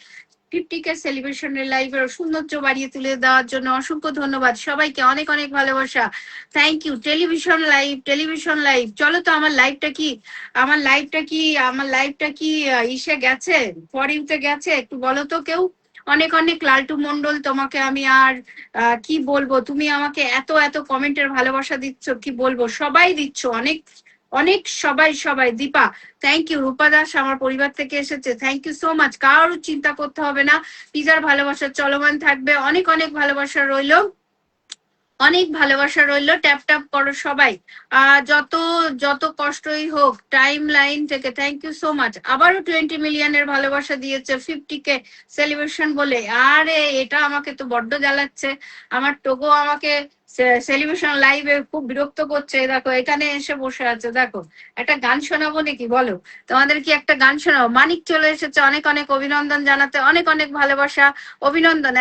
50K সেলিব্রেশনের লাইভের সৌন্দর্য বাড়িয়ে তুলে দেওয়ার জন্য অসংখ্য ধন্যবাদ। সবাইকে অনেক অনেক ভালোবাসা, থ্যাংক ইউ। টেলিভিশন লাইভ, চলো তো। আমার লাইভটা কি ইসে গেছে, ফর ইউতে গেছে? একটু বলো তো কেউ। অনেক অনেক। লালটু মন্ডল, তোমাকে আমি আর কি বলবো, তুমি আমাকে এত এত কমেন্টের ভালোবাসা দিচ্ছ, কি বলবো, সবাই দিচ্ছ, অনেক অনেক, সবাই। Dipa, thank you. রূপা দাস আমার পরিবার থেকে এসেছে, থ্যাংক ইউ সো মাচ। কারোর চিন্তা করতে হবে না, পিজার ভালোবাসা চলমান থাকবে। অনেক অনেক ভালোবাসা রইলো, অনেক ভালোবাসা রইলো। ট্যাপ ট্যাপ করো সবাই। যত যত কষ্টই হোক, টাইম লাইন থেকে থ্যাংক ইউ সো মাচ। আবারও 20 মিলিয়নের ভালোবাসা দিয়েছে 50K সেলিব্রেশন বলে। আরে এটা আমাকে তো বড্ড জ্বালাচ্ছে। আমার টোগো আমাকে সেলিব্রেশন লাইভে খুব বিরক্ত করছে। দেখো, এখানে এসে বসে আছে, দেখো। একটা গান শোনাবো নাকি বলো? তোমাদের কি একটা গান শোনাবো? মানিক চলে এসেছে, অনেক অনেক অভিনন্দন জানাতে, অনেক অনেক ভালোবাসা, অভিনন্দন।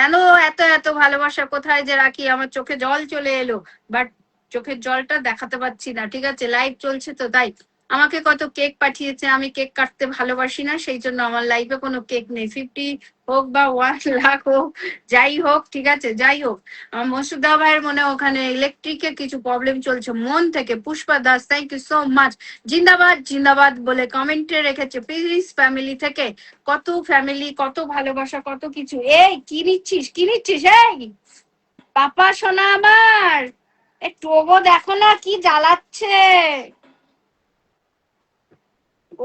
এত এত ভালোবাসা কোথায় যে রাখি, আমার চোখে জল চলে এলো, বাট চোখের জলটা দেখাতে পাচ্ছি না। ঠিক আছে, লাইভ চলছে তো তাই। আমাকে কত কেক পাঠিয়েছে, আমি কেক কাটতে ভালোবাসি না, সেই জন্য আমার লাইফে কোনো কেক নেই। 50 হোক বা 1 লাখ হোক, যাই হোক, ঠিক আছে, যাই হোক। মসুদা ভাইয়ের মনে ওখানে ইলেকট্রিকের কিছু প্রবলেম চলছে, মন থেকে। Pushpa Das, thank you so much. জিন্দাবাদ জিন্দাবাদ বলে কমেন্টে রেখেছে প্লিজ ফ্যামিলি থেকে। কত ফ্যামিলি, কত ভালোবাসা, কত কিছু। এই কি নিচ্ছিস এই পাপা সোনা আমার, এই টোগো দেখো না কি জ্বালাচ্ছে।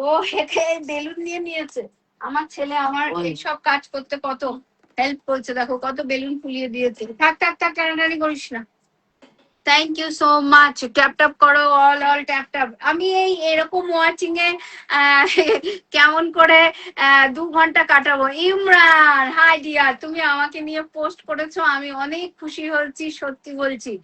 ও হেঁটে বেলুন নিয়ে নিয়েছে। আমার ছেলে আমার এইসব কাজ করতে কত হেল্প করছে, দেখো কত বেলুন ফুলিয়ে দিয়েছে। থাক টানাটানি করিস না। Thank you so much. Tap tap করো, অল ট্যাপ ট্যাপ। আমি এরকম ওয়াচিং এ কেমন করে 2 ঘন্টা কাটাবো। ইমরান, হাই ডিয়ার, তুমি আমাকে নিয়ে পোস্ট করেছো, আমি অনেক খুশি হয়েছি, সত্যি বলছি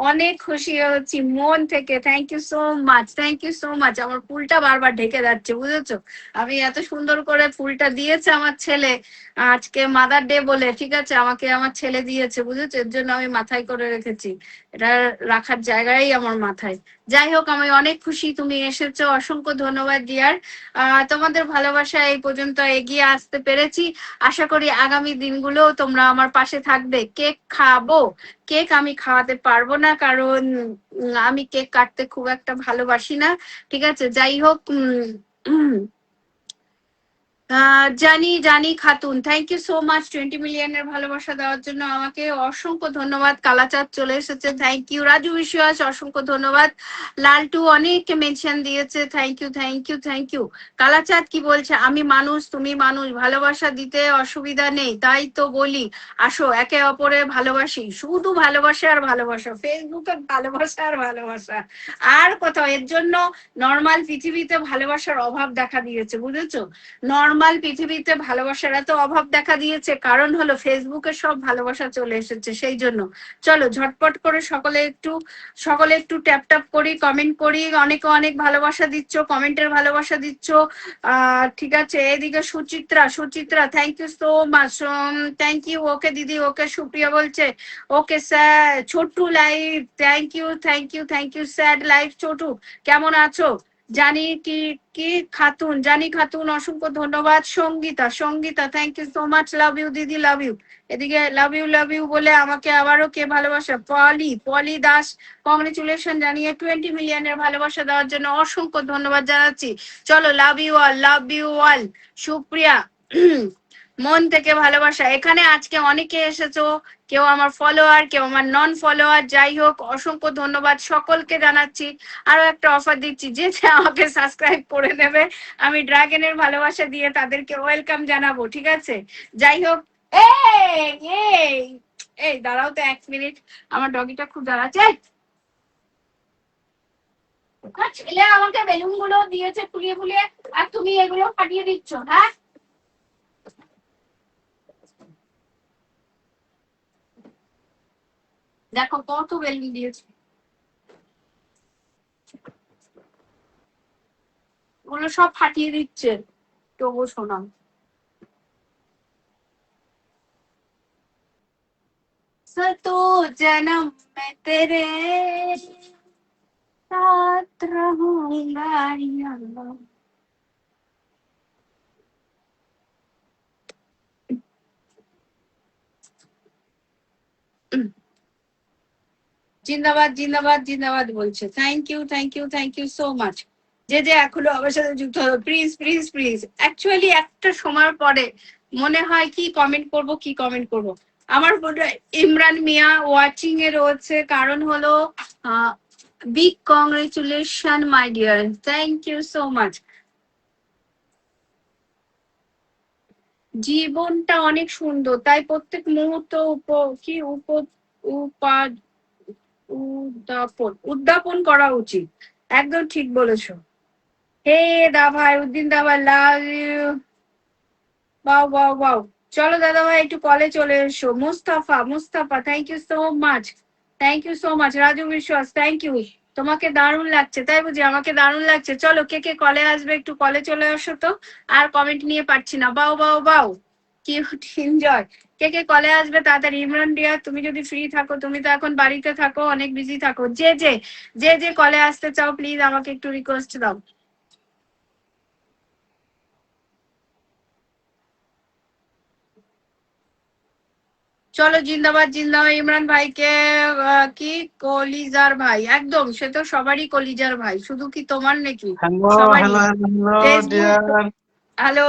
অনেক খুশি হয়েছি মন থেকে। Thank you so much, thank you so much. আমার ফুলটা বারবার ঢেকে যাচ্ছে, বুঝেছো? আমি এত সুন্দর করে ফুলটা দিয়েছে আমার ছেলে আজকে মাদার ডে বলে, ঠিক আছে, আমাকে আমার ছেলে দিয়েছে, বুঝেছো? এর জন্য আমি মাথায় করে রেখেছি, এটা রাখার জায়গায় আমার মাথায়। যাই হোক, আমি অনেক খুশি তুমি এসেছো, অসংখ্য ধন্যবাদ ডিয়ার। তোমাদের ভালোবাসা এই পর্যন্ত এগিয়ে আসতে পেরেছি, আশা করি আগামী দিনগুলো তোমরা আমার পাশে থাকবে। কেক খাবো, কেক আমি খাওয়াতে পারবো না, কারণ আমি কেক কাটতে খুব একটা ভালোবাসি না, ঠিক আছে? যাই হোক, জানি জানি Khatun, thank you so much 20 মিলিয়নের ভালোবাসা দেওয়ার জন্য আমাকে, অসংখ্য ধন্যবাদ। কালাচাঁদ চলে এসেছে, থ্যাংক ইউ। রাজু বিশ্বাস, অসংখ্য ধন্যবাদ। লালটু অনেককে মেনশন দিয়েছে, thank you thank you thank you. Kalachand কি বলছে, আমি মানুষ তুমি মানুষ, ভালোবাসা দিতে অসুবিধা নেই, তাই তো বলি আসো একে অপরে ভালোবাসি। শুধু ভালোবাসা আর ভালোবাসা, ফেসবুকে ভালোবাসা আর ভালোবাসা, আর কোথাও। এর জন্য নর্মাল পৃথিবীতে ভালোবাসার অভাব দেখা দিয়েছে, বুঝেছো? নর্মাল পৃথিবীতে ভালোবাসার এত অভাব দেখা দিয়েছে, কারণ হলো ফেসবুকে সব ভালোবাসা চলে এসেছে, সেই জন্য। চলো ঝটপট করে সকলে একটু ট্যাপ ট্যাপ করি, কমেন্ট করি। অনেকে অনেক ভালোবাসা দিচ্ছ, কমেন্টের ভালোবাসা দিচ্ছ, ঠিক আছে। এদিকে Suchitra thank you so much, thank you. Okay দিদি, ওকে। সুপ্রিয়া বলছে okay sir. Chhotu live, thank you thank you thank you. Sad live Chhotu, কেমন আছো? জানি কি কি খাতুন, জানি খাতুন, অসংখ্য ধন্যবাদ। Sangeeta thank you so much, love you দিদি, লাভ ইউ। এদিকে লাভ ইউ বলে আমাকে আবারও কে ভালোবাসা, পলি দাস, কংগ্রেচুলেশন জানিয়ে 20 মিলিয়নের ভালোবাসা দেওয়ার জন্য অসংখ্য ধন্যবাদ জানাচ্ছি। চলো, লাভ ইউ অল। সুপ্রিয়া, মন থেকে ভালোবাসা। এখানে আজকে অনেকে এসেছো, কেউ আমার ফলোয়ার, কেউ আমার নন ফলোয়ার, যাই হোক অসংখ্য ধন্যবাদ সকলকে জানাচ্ছি। আরো একটা অফার দিচ্ছি, যে আমাকে সাবস্ক্রাইব করে নেবে, আমি ড্রাগনের ভালোবাসা দিয়ে তাদেরকে ওয়েলকাম জানাবো, ঠিক আছে? যাই হোক, এই দাঁড়াও তো 1 মিনিট, আমার ডগিটা খুব দাঁড়াচ্ছে। ছেলে আমাকে বেলুন গুলো দিয়েছে ফুলিয়ে ফুলিয়ে, আর তুমি এগুলো ফাটিয়ে দিচ্ছ, হ্যাঁ? দেখো কত বেলুন দিয়েছে, ওগুলো সব ফাটিয়ে দিচ্ছে। তবু শোনা, सतो जन्म में तेरे साथ रहूंगा या अल्लाह। জিন্দাবাদ বলছে, থ্যাংক ইউ সো মাচ। যে এখনো আমার সাথে যুক্ত হবে, প্লিজ। অ্যাকচুয়ালি একটা সময়ের পরে মনে হয় কি কমেন্ট করব। আমার মনে হয় ইমরান মিয়া ওয়াচিং এ রয়েছে, কারণ হলো big congratulation my dear, thank you so much. জীবনটা অনেক সুন্দর, তাই প্রত্যেক মুহূর্ত উদ্যাপন করা উচিত। একদম ঠিক বলেছো। হে দা ভাই, উদ্দিন দা ভাই, লাভ ইউ। ওয়াও। চলো দাদা ভাই, একটু কলে চলে এসো। Mustafa thank you so much. Raju Biswas, thank you. তোমাকে দারুণ লাগছে, তাই বুঝি? আমাকে দারুণ লাগছে। চলো, কে কলে আসবে একটু কলে চলে আসো তো, আর কমেন্ট নিয়ে পাচ্ছি না। বাও কিউট, এনজয়। কে কলে আসবে তাড়াতাড়ি। ইমরান ডিয়ার, তুমি যদি ফ্রি থাকো, তুমি তো এখন বাড়িতে থাকো, অনেক বিজি থাকো। যে কলে আসতে চাও প্লিজ আমাকে একটু রিকোয়েস্ট দাও। চলো, জিন্দাবাদ ইমরান ভাইকে। কি কলিজার ভাই, একদম, সে তো সবারই কলিজার ভাই, শুধু কি তোমার নাকি? সবারই। হ্যালো,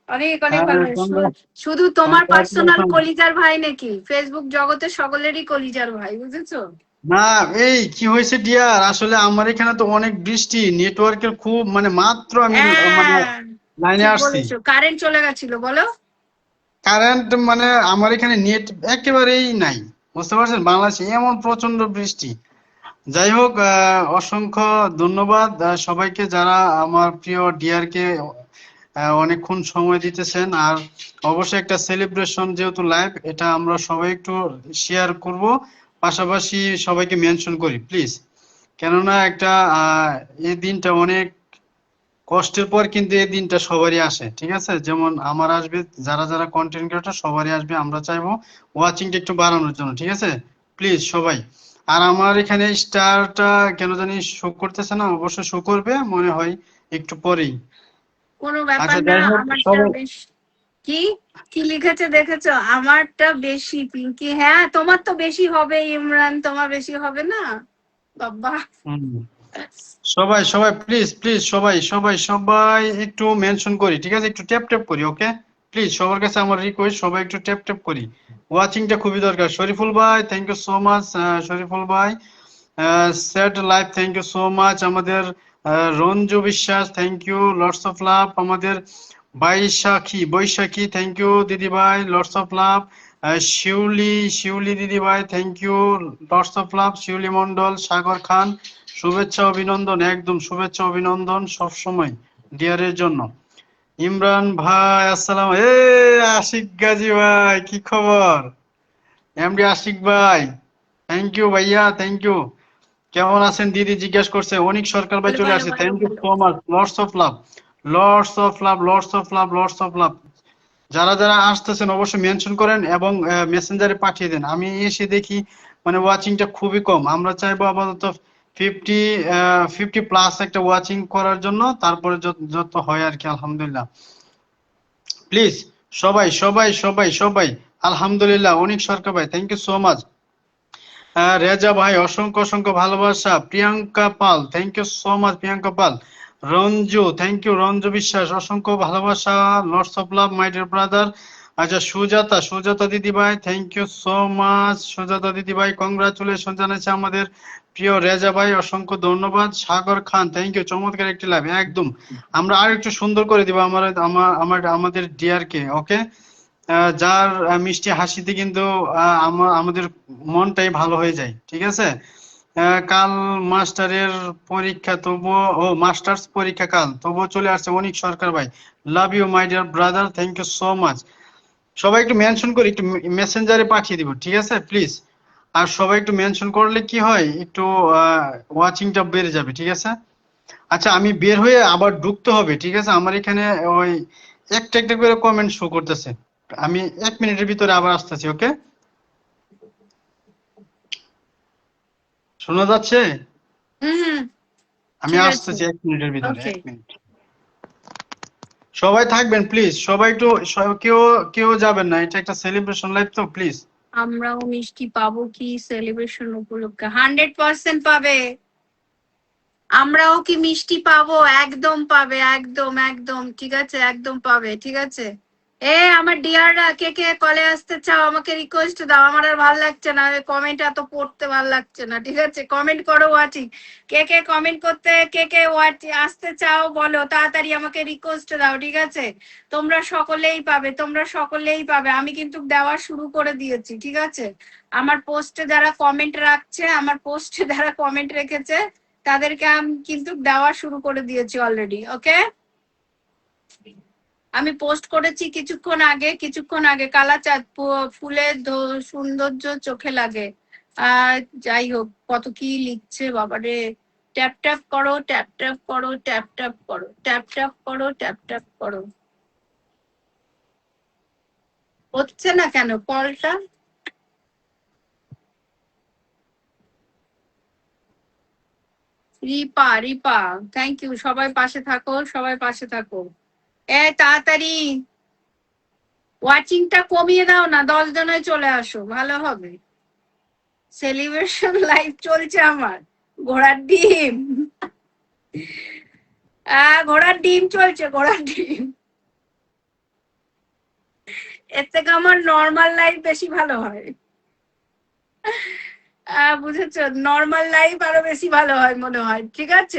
অনেক ভালো। শুধু তোমার পার্সোনাল কলিজার ভাই নাকি? ফেসবুক জগতে সকলেরই কলিজার ভাই, বুঝেছো? না, এই কি হয়েছে ডিয়ার, আসলে আমার এখানে তো অনেক বৃষ্টি, নেটওয়ার্কের খুব মাত্র আমি লাইনে আসছি, কারেন্ট চলে গেছিল বলো। কারেন্ট আমার এখানে নেট একেবারেই নাই, বুঝতে পারছেন? বাংলাদেশে এমন প্রচন্ড বৃষ্টি, যাই হোক, অসংখ্য ধন্যবাদ সবাইকে যারা আমার প্রিয় ডিয়ারকে অনেকক্ষণ সময় দিতেছেন। আর অবশ্যই একটা সেলিব্রেশন, যেহেতু লাইভ, এটা আমরা সবাই একটু শেয়ার করব, পাশাপাশি সবাইকে মেনশন করি প্লিজ। কেননা একটা এই দিনটা অনেক কষ্টের পর কিন্তু এই দিনটা সবারই আসে, ঠিক আছে? যেমন আমার আসবে, যারা যারা কন্টেন্ট ক্রিয়েটর সবারই আসবে, আমরা চাইবো ওয়াচিংটা একটু বাড়ানোর জন্য, ঠিক আছে? প্লিজ সবাই। আর আমার এখানে স্টারটা কেন জানি শো করতেছে না, অবশ্য শো করবে মনে হয় একটু পরেই। কোনো ব্যাপার আচ্ছা না, যাই হোক আমারটা সবাই, বেশ। কি কি লিখেছে দেখেছো? আমারটা বেশি পিঙ্কি। হ্যাঁ, তোমার তো বেশি হবে ইমরান, তোমার বেশি হবে না বাবা। সবাই সবাই প্লিজ প্লিজ, সবাই সবাই সবাই একটু মেনশন করি, ঠিক আছে? একটু ট্যাপ ট্যাপ করি, ওকে? প্লিজ সবার কাছে আমার রিকোয়েস্ট, সবাই একটু ট্যাপ ট্যাপ করি। ওয়াচিংটা খুবই দরকার। শরীফুল ভাই, thank you so much. Shariful ভাই set live, thank you so much. আমাদের Ranju Biswas, thank you, lots of love. আমাদের বৈশাখী, থ্যাংক ইউ দিদি ভাই, লটস অফ লাভ। শিউলি দিদি ভাই, thank you, lots of love. Shiuli Mondal, Sagar Khan, শুভেচ্ছা অভিনন্দন, একদম শুভেচ্ছা অভিনন্দন সবসময় ডিয়ারের জন্য। ইমরান ভাই আসসালাম, আশিক গাজী ভাই, কি খবর? এমডি আশিক ভাই, থ্যাংক ইউ ভাইয়া, থ্যাংক ইউ। কেমন আছেন দিদি জিজ্ঞাসা করছে। অনিক সরকার ভাই ভালো চলে ভালো আসছে, ভালো থ্যাংক ইউ ভালো। So much. Lots of love, lots of love, lots of love, lots of লাভ। যারা যারা আসতেছেন অবশ্যই মেনশন করেন এবং মেসেঞ্জারে পাঠিয়ে দেন। আমি এসে দেখি মানে ওয়াচিংটা খুবই কম। আমরা চাইবো আপাতত 50 প্লাস একটা ওয়াচিং করার জন্য, তারপরে যত হয় আর কি। আলহামদুলিল্লাহ, প্লিজ সবাই সবাই সবাই সবাই। আলহামদুলিল্লাহ। অনিক সরকার ভাই, thank you so much. Reza ভাই, অসংখ্য অসংখ্য ভালোবাসা। Priyanka Pal, thank you so much Priyanka Pal. Ranju, thank you Ranju Biswas, অসংখ্য ভালোবাসা। Lots of love my dear brother. আচ্ছা সুজাতা দিদি ভাই, thank you so much. Sujata দিদি ভাই কংগ্রাচুলেশন জানাচ্ছে আমাদের প্রিয় রেজা ভাই, অসংখ্য ধন্যবাদ। সাগর খান, থ্যাংক ইউ, চমৎকার একটি লাইভ। একদম আমরা আর একটু সুন্দর করে দিব আমাদের ডিয়ারকে, ওকে? যার মিষ্টি হাসিতে কিন্তু আমাদের মনটাই ভালো হয়ে যায়, ঠিক আছে? কাল মাস্টারের পরীক্ষা, তবুও মাস্টার্স পরীক্ষা কাল, তবুও চলে আসছে অনিক সরকার ভাই। Love you my dear brother, thank you so much. সবাই একটু মেনশন করি, একটু মেসেঞ্জারে পাঠিয়ে দিব, ঠিক আছে প্লিজ? আর সবাই একটু মেনশন করলে কি হয়, একটু ওয়াচিংটা বেড়ে যাবে, ঠিক আছে? আচ্ছা আমি বের হয়ে আবার ঢুকতে হবে, ঠিক আছে? আমার এখানে ওই একটা একটা করে কমেন্ট শো করতেছে। আমি 1 মিনিটের ভিতরে আবার আসতেছি, ওকে? শোনা যাচ্ছে? হুম, আমি ঠিক আছে, আসতেছি 1 মিনিটের ভিতরে, ওকে। 1 মিনিট। সবাই থাকবেন প্লিজ, সবাই একটু কেউ কেউ যাবেন না, এটা একটা সেলিব্রেশন লাইভ তো, প্লিজ। আমরাও মিষ্টি পাবো কি সেলিব্রেশন উপলক্ষে? 100% পাবে। আমরাও কি মিষ্টি পাবো? একদম পাবে, একদম একদম, ঠিক আছে, একদম পাবে, ঠিক আছে। আমার ডিয়াররা, কে কে কলে আসতে চাও আমাকে রিকোয়েস্ট দাও। আমার আর ভাল লাগছে না কমেন্ট এত পড়তে, ভাল লাগছে না, ঠিক আছে? কমেন্ট করো ওয়াচিং। কে কে কমেন্ট করতে, কে কে আসতে চাও বলো তাড়াতাড়ি, আমাকে রিকোয়েস্ট দাও, ঠিক আছে? তোমরা সকলেই পাবে, তোমরা সকলেই পাবে। আমি কিন্তু দেওয়া শুরু করে দিয়েছি, ঠিক আছে? আমার পোস্টে যারা কমেন্ট রাখছে, আমার পোস্টে যারা কমেন্ট রেখেছে, তাদেরকে আমি কিন্তু দেওয়া শুরু করে দিয়েছি অলরেডি, ওকে? আমি পোস্ট করেছি কিছুক্ষণ আগে কালাচাঁদ ফুলের সৌন্দর্য চোখে লাগে। যাই হোক, কত কি লিখছে বাবারে। ট্যাপ ট্যাপ করো, ট্যাপ ট্যাপ করো, ট্যাপ ট্যাপ করো, ট্যাপ ট্যাপ করো, ট্যাপ ট্যাপ করো। হচ্ছে না কেন কলটা? Ripa, thank you. সবাই পাশে থাকো, সবাই পাশে থাকো। তাড়াতাড়ি ওয়াচিংটা কমিয়ে দাও না, 10 জনে চলে আসো, ভালো হবে। সেলিব্রেশন লাইভ চলছে আমার। ঘোড়ার ডিম, ঘোড়ার ডিম চলছে, ঘোড়ার ডিম। এর থেকে আমার নর্মাল লাইভ বেশি ভালো হয়। বুঝেছো? নর্মাল লাইভ আরো বেশি ভালো হয় মনে হয়, ঠিক আছে?